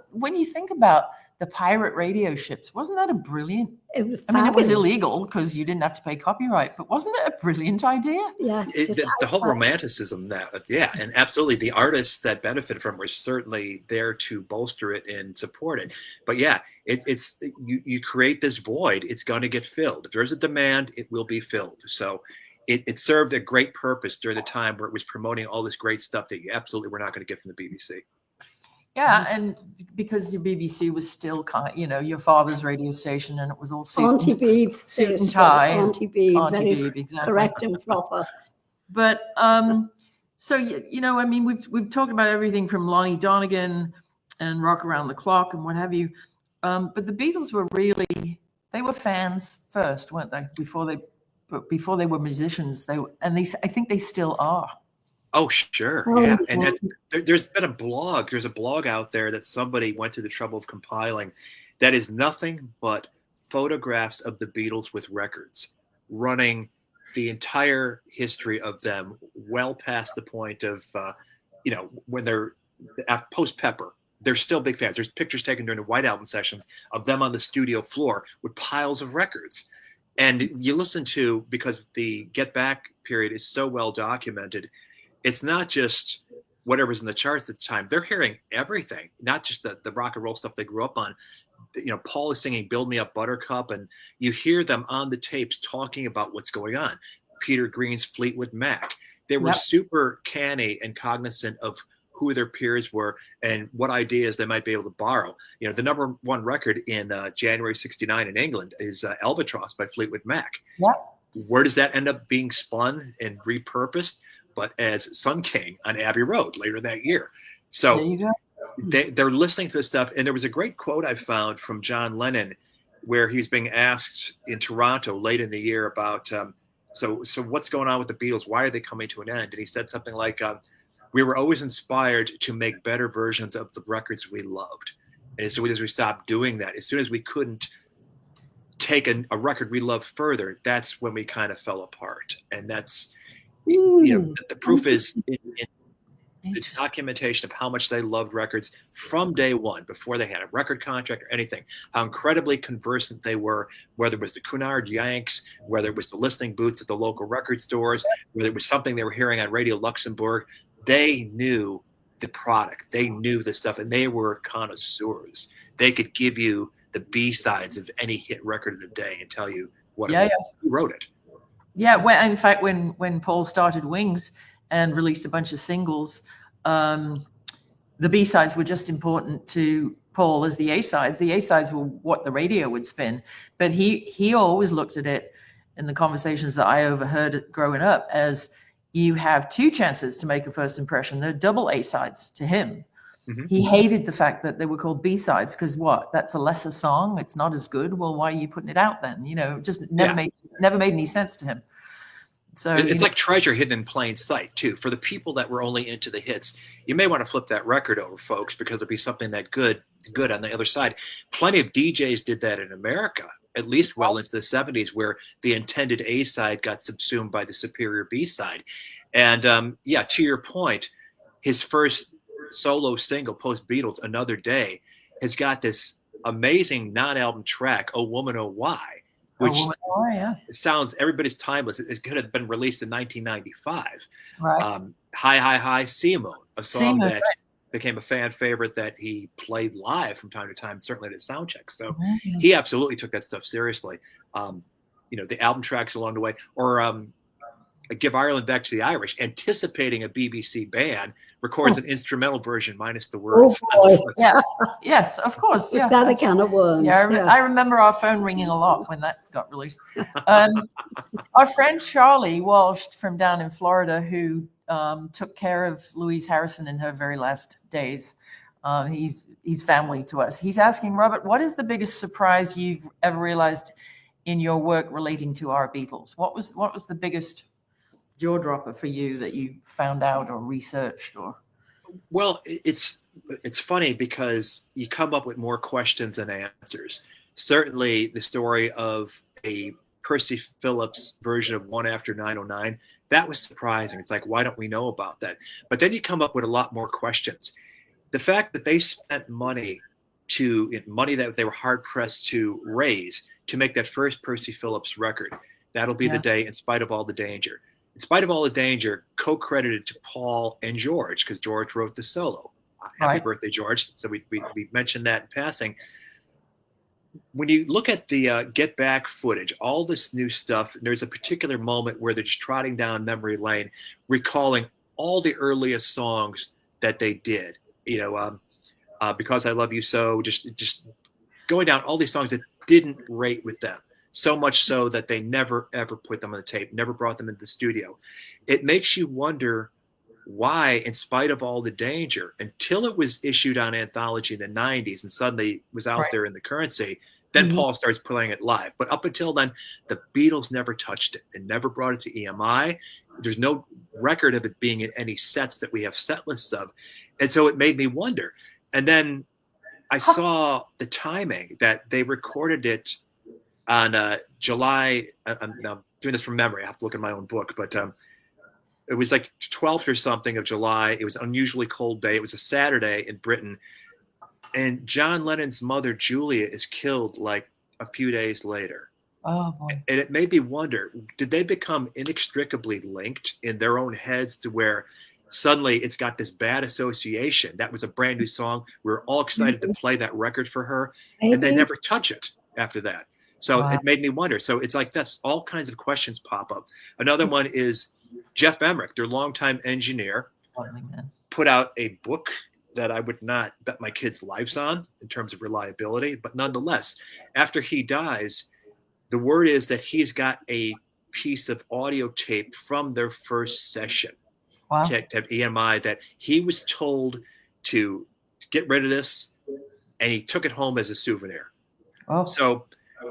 Speaker 1: When you think about the pirate radio ships, wasn't that a brilliant? It was illegal because you didn't have to pay copyright, but wasn't it a brilliant idea?
Speaker 2: Yeah,
Speaker 3: the whole romanticism and absolutely, the artists that benefited from it were certainly there to bolster it and support it. But it's you create this void, it's going to get filled. If there's a demand, it will be filled. So it served a great purpose during the time where it was promoting all this great stuff that you absolutely were not going to get from the BBC.
Speaker 1: Yeah, and because your BBC was still your father's radio station, and it was all suit and tie.
Speaker 2: Auntie Beeb,
Speaker 1: Auntie
Speaker 2: very
Speaker 1: Beeb, exactly.
Speaker 2: correct and proper.
Speaker 1: But so we've talked about everything from Lonnie Donegan and Rock Around the Clock and what have you. But the Beatles were they were fans first, weren't they? Before they were musicians, I think they still are.
Speaker 3: Oh, sure. And there's been a blog. There's a blog out there that somebody went to the trouble of compiling that is nothing but photographs of the Beatles with records, running the entire history of them well past the point of, when they're post Pepper. They're still big fans. There's pictures taken during the White Album sessions of them on the studio floor with piles of records. And you listen to, because the Get Back period is so well documented, it's not just whatever's in the charts at the time. They're hearing everything, not just the rock and roll stuff they grew up on, Paul is singing Build Me Up Buttercup, and you hear them on the tapes talking about what's going on. Peter Green's Fleetwood Mac. They were super canny and cognizant of who their peers were and what ideas they might be able to borrow. The number one record in January 69 in England is Albatross by Fleetwood Mac.
Speaker 1: Yep.
Speaker 3: Where does that end up being spun and repurposed? But as Sun King on Abbey Road later that year. So
Speaker 1: there you go.
Speaker 3: They're listening to this stuff. And there was a great quote I found from John Lennon where he's being asked in Toronto late in the year about, so what's going on with the Beatles? Why are they coming to an end? And he said something like, we were always inspired to make better versions of the records we loved. And as soon as we stopped doing that, as soon as we couldn't take a record we loved further, that's when we kind of fell apart. And that's, the proof is in the documentation of how much they loved records from day one, before they had a record contract or anything, how incredibly conversant they were, whether it was the Cunard Yanks, whether it was the listening booths at the local record stores, whether it was something they were hearing on Radio Luxembourg. They knew the product, they knew the stuff, and they were connoisseurs. They could give you the B-sides of any hit record of the day and tell you who wrote it. Yeah,
Speaker 1: in fact, when Paul started Wings and released a bunch of singles, the B-sides were just important to Paul as the A-sides. The A-sides were what the radio would spin, but he always looked at it in the conversations that I overheard growing up as, you have two chances to make a first impression. They're double A-sides to him. Mm-hmm. He hated the fact that they were called B-sides because that's a lesser song. It's not as good. Well, why are you putting it out then? It just never made any sense to him. So
Speaker 3: it's like treasure hidden in plain sight too. For the people that were only into the hits, you may want to flip that record over, folks, because there'll be something that good on the other side. Plenty of DJs did that in America, at least well into the 70s, where the intended A-side got subsumed by the superior B-side. And to your point, his first solo single post-Beatles, Another Day, has got this amazing non-album track, Oh Woman, Oh Why, which sounds, everybody's timeless. It could have been released in 1995.
Speaker 1: Right.
Speaker 3: Hi, Hi, Hi, Simo, a song that became a fan favorite that he played live from time to time, certainly at his sound check. So he absolutely took that stuff seriously. The album tracks along the way, or Give Ireland Back to the Irish, anticipating a BBC band, records an instrumental version minus the words.
Speaker 1: Yes, of course.
Speaker 2: Is that a can of worms?
Speaker 1: I remember our phone ringing a lot when that got released. Our friend Charlie Walsh from down in Florida, who took care of Louise Harrison in her very last days. He's family to us. He's asking, Robert, what is the biggest surprise you've ever realized in your work relating to our Beatles? What was the biggest jaw dropper for you that you found out or researched? Or
Speaker 3: well, it's funny because you come up with more questions than answers. Certainly the story of a Percy Phillips version of One After 909, that was surprising. It's like, why don't we know about that? But then you come up with a lot more questions. The fact that they spent money that they were hard pressed to raise to make that first Percy Phillips record, that'll be the day, In Spite of All the Danger. In Spite of All the Danger, co-credited to Paul and George, because George wrote the solo. Happy birthday, George. So we mentioned that in passing. When you look at the Get Back footage, all this new stuff, there's a particular moment where they're just trotting down memory lane, recalling all the earliest songs that they did. Because I Love You So, just going down all these songs that didn't rate with them. So much so that they never, ever put them on the tape, never brought them into the studio. It makes you wonder why, in spite of all the danger, until it was issued on anthology in the 90s and suddenly was out there in the currency, then Paul starts playing it live. But up until then, the Beatles never touched it. They never brought it to EMI. There's no record of it being in any sets that we have set lists of. And so it made me wonder. And then I saw the timing that they recorded it on July. I'm doing this from memory. I have to look in my own book, but it was like 12th or something of July. It was an unusually cold day. It was a Saturday in Britain. And John Lennon's mother, Julia, is killed like a few days later.
Speaker 1: Oh, boy.
Speaker 3: And it made me wonder, did they become inextricably linked in their own heads to where suddenly it's got this bad association. That was a brand new song. We were all excited to play that record for her, and they never touch it after that. So
Speaker 1: Wow.
Speaker 3: it made me wonder. So it's like that's all kinds of questions pop up. Another one is Jeff Emmerich, their longtime engineer, put out a book that I would not bet my kids' lives on in terms of reliability. But nonetheless, after he dies, the word is that he's got a piece of audio tape from their first session.
Speaker 1: Wow.
Speaker 3: To EMI that he was told to get rid of this, and he took it home as a souvenir.
Speaker 1: Oh.
Speaker 3: So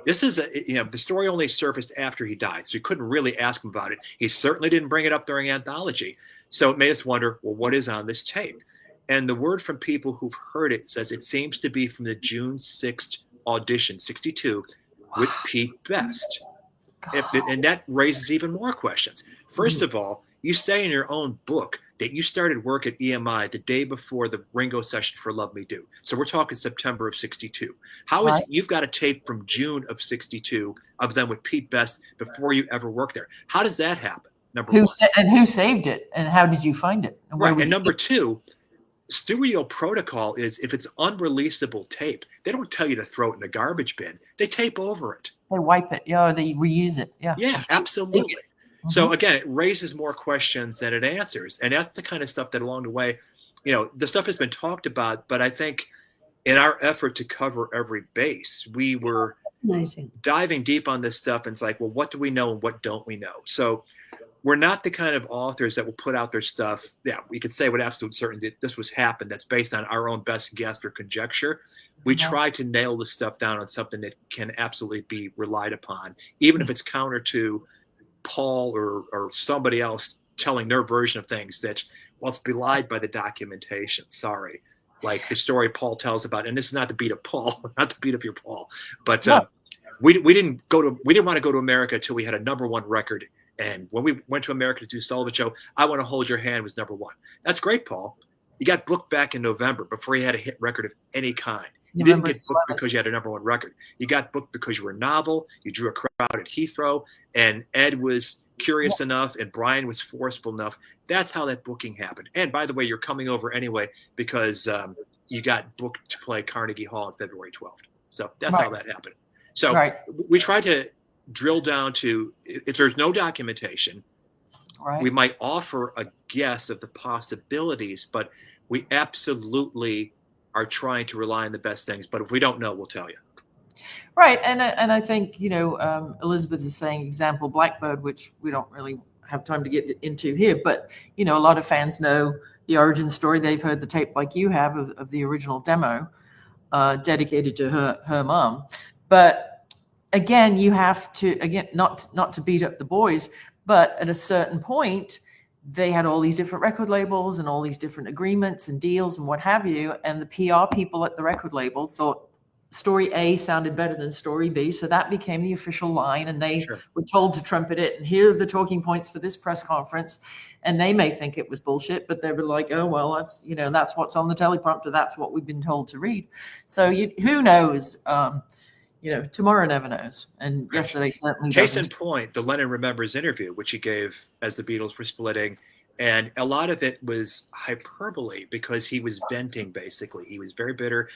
Speaker 3: this is the story only surfaced after he died, so you couldn't really ask him about it. He certainly didn't bring it up during anthology, so it made us wonder, well, what is on this tape? And the word from people who've heard it says it seems to be from the June 6th audition, 62, with Pete Best. And that raises even more questions. First of all, you say in your own book that you started work at EMI the day before the Ringo session for Love Me Do. So we're talking September of 62. How is it you've got a tape from June of 62 of them with Pete Best before you ever worked there? How does that happen? Number one.
Speaker 1: And who saved it? And how did you find it? And
Speaker 3: right. And number two, studio protocol is if it's unreleasable tape, they don't tell you to throw it in the garbage bin. They tape over it.
Speaker 1: They wipe it. Yeah, they reuse it. Yeah.
Speaker 3: Yeah, absolutely. So again, it raises more questions than it answers. And that's the kind of stuff that along the way, the stuff has been talked about, but I think in our effort to cover every base, we were diving deep on this stuff. And it's like, well, what do we know and what don't we know? So we're not the kind of authors that will put out their stuff. Yeah, we could say with absolute certainty that this was happened. That's based on our own best guess or conjecture. We try to nail the stuff down on something that can absolutely be relied upon, even if it's counter to Paul or somebody else telling their version of things that, well, it's belied by the documentation. Sorry. Like the story Paul tells about, and this is not to beat up Paul, not to beat up your Paul, but we didn't want to go to America until we had a #1 record. And when we went to America to do Sullivan Show, I Want to Hold Your Hand was #1. That's great, Paul. You got booked back in November before you had a hit record of any kind. You didn't get booked because you had a #1 record. You got booked because you were novel. You drew a crowd at Heathrow, and Ed was curious enough, and Brian was forceful enough. That's how that booking happened. And by the way, you're coming over anyway because you got booked to play Carnegie Hall on February 12th. So that's how that happened. So we tried to drill down to, if there's no documentation, we might offer a guess of the possibilities, but we absolutely are trying to rely on the best things. But if we don't know, we'll tell you.
Speaker 1: Right. And I think, Elizabeth is saying example Blackbird, which we don't really have time to get into here. But, a lot of fans know the origin story. They've heard the tape like you have of the original demo dedicated to her mom. But again, you have to, not to beat up the boys, but at a certain point, they had all these different record labels and all these different agreements and deals and what have you. And the PR people at the record label thought story A sounded better than story B. So that became the official line. And they were told to trumpet it. And here are the talking points for this press conference. And they may think it was bullshit, but they were like, oh, well, that's, that's what's on the teleprompter. That's what we've been told to read. So who knows? Tomorrow never knows. And yesterday certainly
Speaker 3: Case
Speaker 1: doesn't.
Speaker 3: in point, the Lennon Remembers interview, which he gave as the Beatles were splitting. And a lot of it was hyperbole because he was venting, basically. He was very bitter.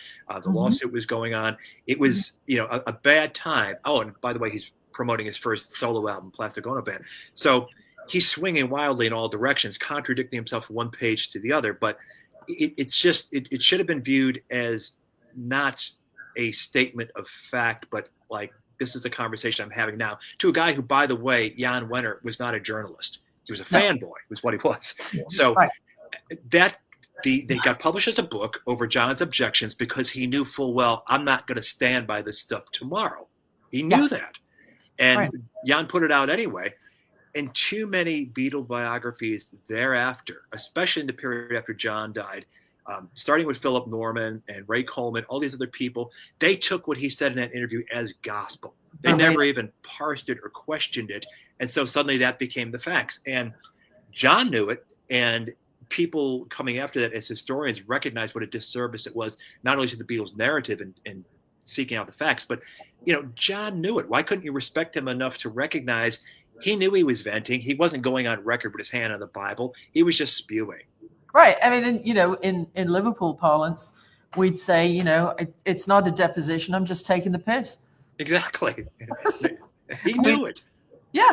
Speaker 3: The lawsuit was going on. It was, a bad time. Oh, and by the way, he's promoting his first solo album, Plastic Ono Band. So he's swinging wildly in all directions, contradicting himself from one page to the other. But it should have been viewed as not a statement of fact, but like, this is the conversation I'm having now to a guy who, by the way, Jan Wenner was not a journalist. He was a fanboy, was what he was. So they got published as a book over John's objections because he knew full well, I'm not going to stand by this stuff tomorrow. He knew that. And Jan put it out anyway. And too many Beatle biographies thereafter, especially in the period after John died, starting with Philip Norman and Ray Coleman, all these other people, they took what he said in that interview as gospel. They never even parsed it or questioned it. And so suddenly that became the facts. And John knew it. And people coming after that as historians recognized what a disservice it was, not only to the Beatles' narrative and seeking out the facts, but, John knew it. Why couldn't you respect him enough to recognize he knew he was venting? He wasn't going on record with his hand on the Bible. He was just spewing.
Speaker 1: Right. I mean, in Liverpool parlance, we'd say, it's not a deposition. I'm just taking the piss.
Speaker 3: Exactly. He knew it.
Speaker 1: Yeah.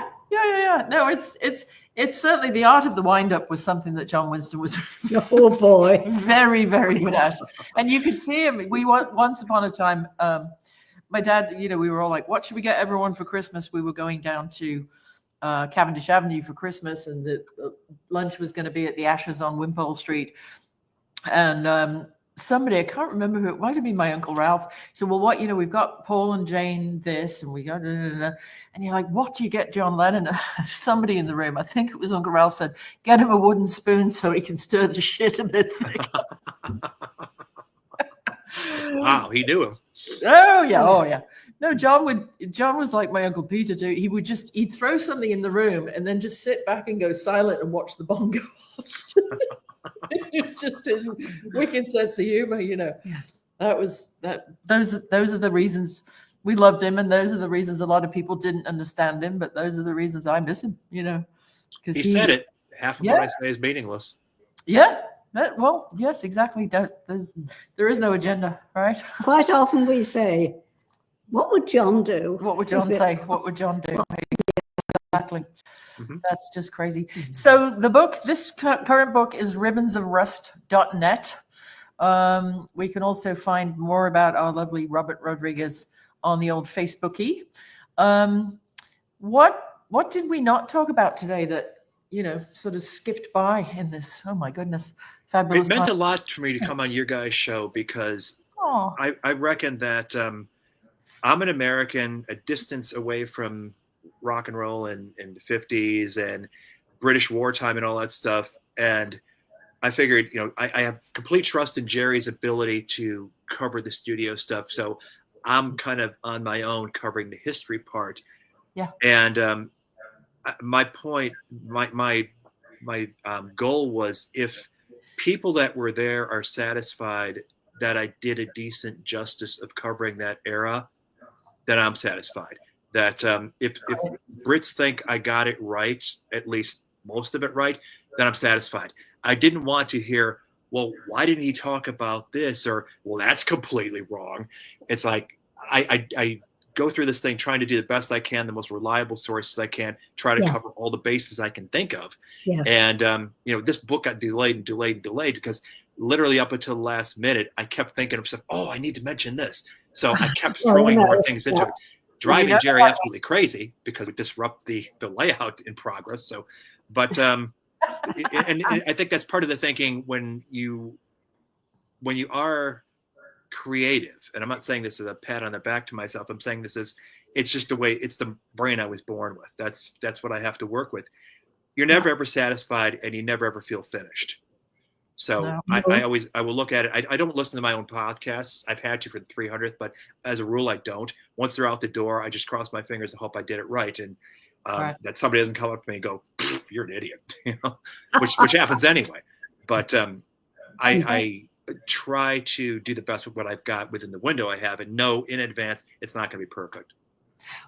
Speaker 1: No, it's certainly the art of the wind-up was something that John Winston was
Speaker 2: Oh boy,
Speaker 1: very, very good at. And you could see him. Once upon a time, my dad, we were all like, what should we get everyone for Christmas? We were going down to Cavendish Avenue for Christmas, and the lunch was going to be at the Ashes on Wimpole Street. And somebody, I can't remember who, it might have been my Uncle Ralph, said, well, we've got Paul and Jane this, and we got, and you're like, what do you get John Lennon? Somebody in the room, I think it was Uncle Ralph, said, get him a wooden spoon so he can stir the shit a bit thick.
Speaker 3: Wow, he knew him.
Speaker 1: Oh yeah. No, John was like my Uncle Peter too. He'd throw something in the room and then just sit back and go silent and watch the bomb go off. It's just his wicked sense of humor, Yeah. Those are the reasons we loved him, and those are the reasons a lot of people didn't understand him, but those are the reasons I miss him, Because
Speaker 3: he said it. Half of what I say is meaningless.
Speaker 1: Yeah. Well, yes, exactly. There is no agenda, right?
Speaker 2: Quite often we say, what would John do?
Speaker 1: What would John say? What would John do? Exactly.
Speaker 3: Mm-hmm.
Speaker 1: That's just crazy. So the book, this current book is ribbonsofrust.net. We can also find more about our lovely Robert Rodriguez on the old Facebooky. What did we not talk about today that, sort of skipped by in this? Oh my goodness. Fabulous.
Speaker 3: It meant a lot for me to come on your guys' show because I reckon that I'm an American, a distance away from rock and roll in the 50s and British wartime and all that stuff. And I figured, I have complete trust in Jerry's ability to cover the studio stuff. So I'm kind of on my own covering the history part.
Speaker 1: Yeah.
Speaker 3: And my point, my goal was, if people that were there are satisfied that I did a decent justice of covering that era, then I'm satisfied. That if Brits think I got it right, at least most of it right, then I'm satisfied. I didn't want to hear, well, why didn't he talk about this? Or, well, that's completely wrong. It's like I go through this thing trying to do the best I can, the most reliable sources I can, try to cover all the bases I can think of. Yeah. And, this book got delayed because literally up until the last minute, I kept thinking of stuff, I need to mention this. So I kept throwing more things into it. Driving Jerry absolutely crazy because we disrupt the layout in progress. So, but and I think that's part of the thinking when you are creative. And I'm not saying this as a pat on the back to myself. I'm saying this is, it's just the way, it's the brain I was born with. That's what I have to work with. You're never ever satisfied, and you never ever feel finished. So I will look at it. I don't listen to my own podcasts. I've had to for the 300th, but as a rule, I don't. Once they're out the door, I just cross my fingers and hope I did it right. And that somebody doesn't come up to me and go, you're an idiot, which happens anyway. But I try to do the best with what I've got within the window I have, and know in advance it's not going to be perfect.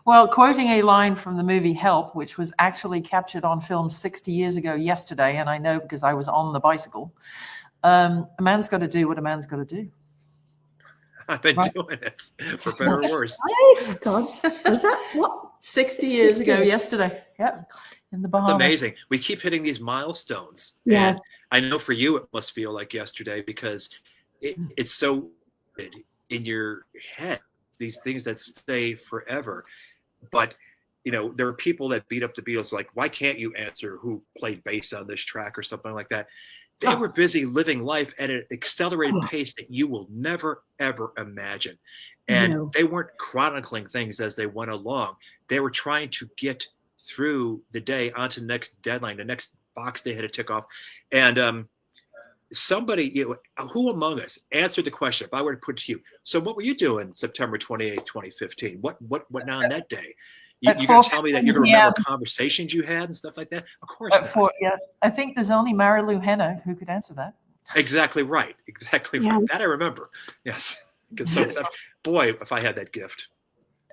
Speaker 1: Well, quoting a line from the movie Help, which was actually captured on film 60 years ago yesterday, and I know because I was on the bicycle, a man's got to do what a man's got to do.
Speaker 3: I've been doing it, for better or worse.
Speaker 2: Oh, God. Was that what?
Speaker 1: 60 years ago yesterday. Yep. In the Bahamas.
Speaker 3: It's amazing. We keep hitting these milestones.
Speaker 2: Yeah.
Speaker 3: And I know for you, it must feel like yesterday because it's so in your head. These things that stay forever. But there are people that beat up the Beatles like, why can't you answer who played bass on this track or something like that? They were busy living life at an accelerated pace that you will never ever imagine. And they weren't chronicling things as they went along. They were trying to get through the day onto the next deadline, the next box they had to tick off. And somebody, who among us answered the question, if I were to put it to you, so what were you doing September 28, 2015? What went on that day? You're going to tell me that you're going to remember conversations you had and stuff like that? Of course not.
Speaker 1: I think there's only Marilu Henner who could answer that.
Speaker 3: Exactly right. Exactly right. That I remember. Yes. So, boy, if I had that gift.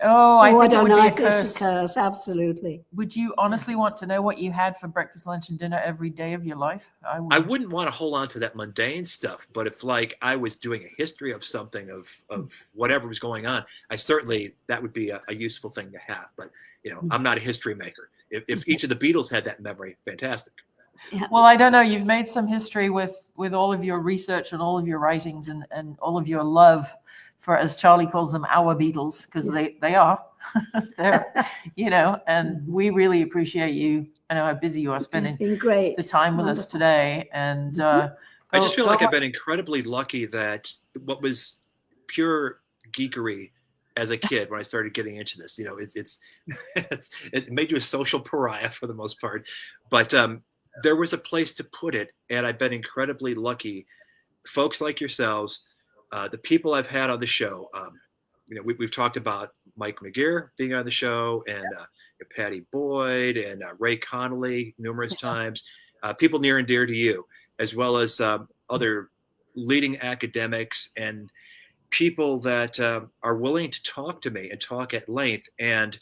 Speaker 1: Oh, I
Speaker 2: Oh, I
Speaker 1: think it
Speaker 2: don't
Speaker 1: would
Speaker 2: know.
Speaker 1: be
Speaker 2: I
Speaker 1: a
Speaker 2: think it's
Speaker 1: curse.
Speaker 2: a curse. Absolutely.
Speaker 1: Would you honestly want to know what you had for breakfast, lunch, and dinner every day of your life? I
Speaker 3: I
Speaker 1: would.
Speaker 3: wouldn't want to hold on to that mundane stuff, but if like I was doing a history of something of whatever was going on, I certainly that would be a useful thing to have. But I'm not a history maker. If each of the Beatles had that memory, fantastic.
Speaker 2: Yeah.
Speaker 1: Well, I don't know. You've made some history with all of your research and all of your writings and all of your love for, as Charlie calls them, our Beatles, because they are. They're, and we really appreciate you. I know how busy you are spending
Speaker 2: It's been great.
Speaker 1: the time with us
Speaker 2: Wonderful.
Speaker 1: today. And
Speaker 3: I just feel like I've been incredibly lucky that what was pure geekery as a kid when I started getting into this, it made you a social pariah for the most part, but there was a place to put it, and I've been incredibly lucky. Folks like yourselves, the people I've had on the show, we've talked about Mike McGear being on the show, and Patty Boyd and Ray Connolly numerous times, people near and dear to you, as well as other leading academics and people that are willing to talk to me and talk at length, and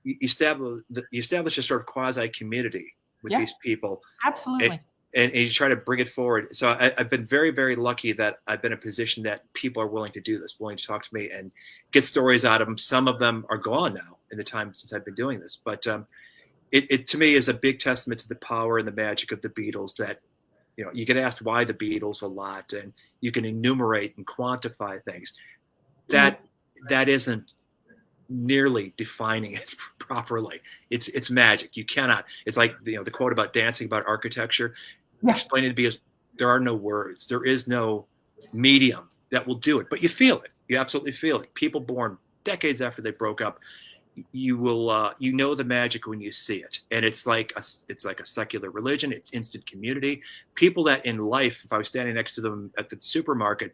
Speaker 3: you establish a sort of quasi community with these people.
Speaker 1: Absolutely.
Speaker 3: And you try to bring it forward. So I've been very, very lucky that I've been in a position that people are willing to do this, willing to talk to me and get stories out of them. Some of them are gone now in the time since I've been doing this. But it to me is a big testament to the power and the magic of the Beatles that, you get asked why the Beatles a lot, and you can enumerate and quantify things. That isn't nearly defining it properly. It's magic. You cannot. It's like the quote about dancing about architecture. Explain it to be as there are no words. There is no medium that will do it. But you feel it. You absolutely feel it. People born decades after they broke up, you will the magic when you see it. And it's like a secular religion. It's instant community. People that in life, if I was standing next to them at the supermarket,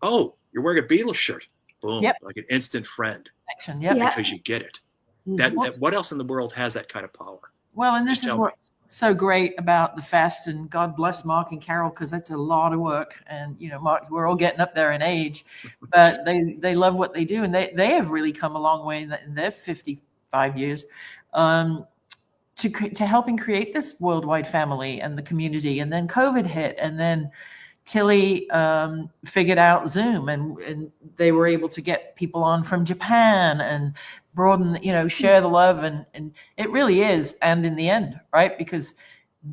Speaker 3: oh, you're wearing a Beatles shirt. Boom, like an instant friend. Because you get it. That what else in the world has that kind of power?
Speaker 1: Well, and this is what's so great about the fest, and God bless Mark and Carol, because that's a lot of work. And Mark, we're all getting up there in age, but they love what they do, and they have really come a long way in their 55 years to helping create this worldwide family and the community. And then COVID hit, and then Tilly figured out Zoom, and they were able to get people on from Japan and broaden, share the love. And it really is. And in the end, right, because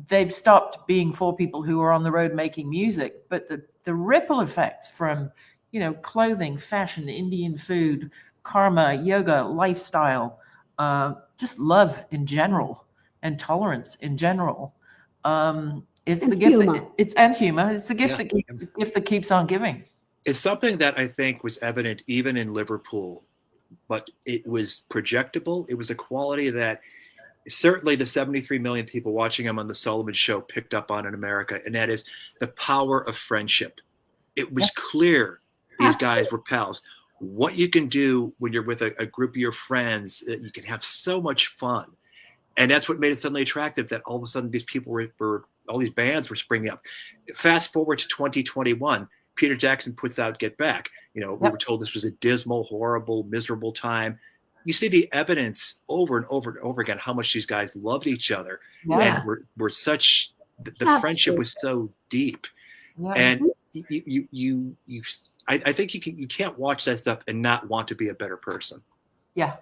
Speaker 1: they've stopped being four people who are on the road making music, but the ripple effects from, clothing, fashion, Indian food, karma, yoga, lifestyle, just love in general and tolerance in general. It's the gift and humor. It's the gift that keeps on giving.
Speaker 3: It's something that I think was evident even in Liverpool, but it was projectable. It was a quality that certainly the 73 million people watching him on the Sullivan Show picked up on in America, and that is the power of friendship. It was clear these guys were pals. What you can do when you're with a group of your friends, you can have so much fun. And that's what made it suddenly attractive, that all of a sudden these people were all these bands were springing up. Fast forward to 2021, Peter Jackson puts out Get Back. We were told this was a dismal, horrible, miserable time. You see the evidence over and over and over again, how much these guys loved each other. And were such, the friendship was so deep. And I think you can't watch that stuff and not want to be a better person.
Speaker 1: Yeah.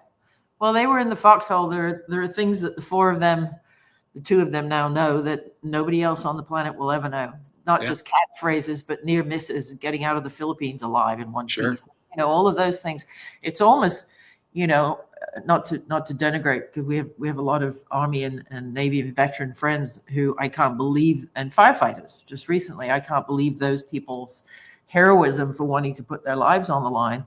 Speaker 1: Well, they were in the foxhole. There are things that the two of them now know that nobody else on the planet will ever know. Not just catchphrases, but near misses, getting out of the Philippines alive in one piece. All of those things. It's almost, not to denigrate, because we have a lot of Army and Navy and veteran friends who I can't believe, and firefighters just recently, I can't believe those people's heroism for wanting to put their lives on the line.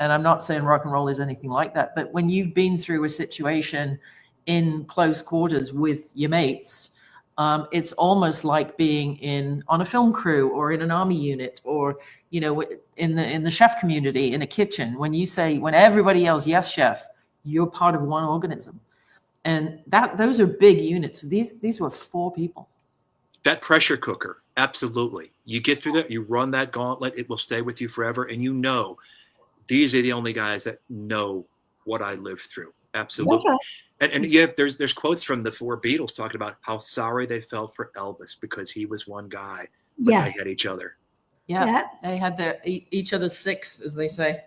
Speaker 1: And I'm not saying rock and roll is anything like that, but when you've been through a situation in close quarters with your mates, it's almost like being on a film crew or in an Army unit, or in the chef community in a kitchen. When everybody yells yes chef, you're part of one organism, and those are big units. These were four people.
Speaker 3: That pressure cooker, absolutely. You get through that, you run that gauntlet, it will stay with you forever, and these are the only guys that know what I lived through. Absolutely.
Speaker 2: Okay.
Speaker 3: And yeah, there's quotes from the 4 Beatles talking about how sorry they felt for Elvis because he was one guy, but
Speaker 2: Yeah.
Speaker 3: they had each other.
Speaker 1: Yeah, they had their each other's 6, as they say.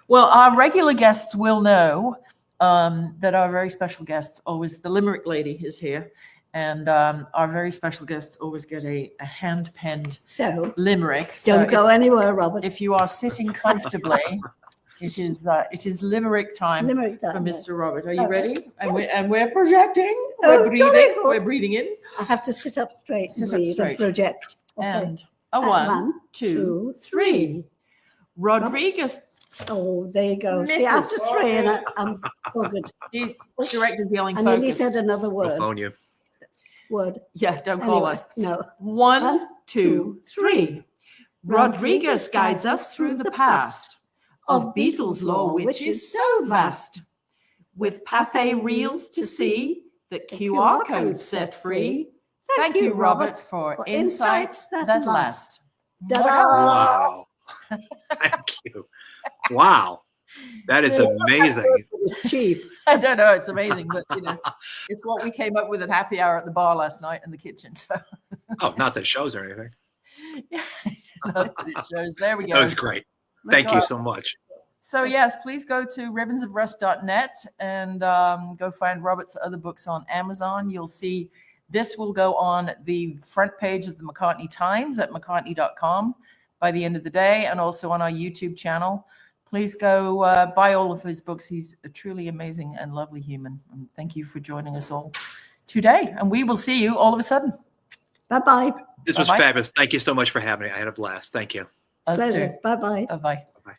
Speaker 1: Well, our regular guests will know that our very special guests always, the Limerick lady is here, and our very special guests always get a hand-penned limerick.
Speaker 2: Don't go anywhere, Robert.
Speaker 1: If you are sitting comfortably, it is limerick time, for Mr. Robert. Are you ready? And we're projecting. We're breathing. We're breathing in.
Speaker 2: I have to sit up straight and breathe and project. Okay.
Speaker 1: And a 1, 2, 3. Rodriguez.
Speaker 2: Oh, there you go. See, after 3, and I'm buggered.
Speaker 1: The director's yelling
Speaker 2: I
Speaker 1: focus.
Speaker 2: nearly said another word.
Speaker 3: We'll phone you.
Speaker 1: Yeah, don't call us.
Speaker 2: No.
Speaker 1: 1, 2, 3. Rodriguez guides us through the past of Beatles lore, which is so vast. With Pathé reels to see, the QR codes set free. Thank you, Robert, for insights that last.
Speaker 3: Wow. Thank you. Wow. That is amazing.
Speaker 2: It's cheap.
Speaker 1: I don't know. It's amazing, but it's what we came up with at happy hour at the bar last night in the kitchen. So.
Speaker 3: Oh, not that it shows or anything.
Speaker 1: Yeah, not that it shows. There we go.
Speaker 3: That was great. Thank you so much.
Speaker 1: So yes, please go to ribbonsofrust.net and go find Robert's other books on Amazon. You'll see this will go on the front page of the McCartney Times at mccartney.com by the end of the day, and also on our YouTube channel. Please go buy all of his books. He's a truly amazing and lovely human. And thank you for joining us all today. And we will see you all of a sudden.
Speaker 2: Bye-bye.
Speaker 3: This was fabulous. Thank you so much for having me. I had a blast. Thank you.
Speaker 1: Us too.
Speaker 2: Bye-bye.
Speaker 1: Bye-bye.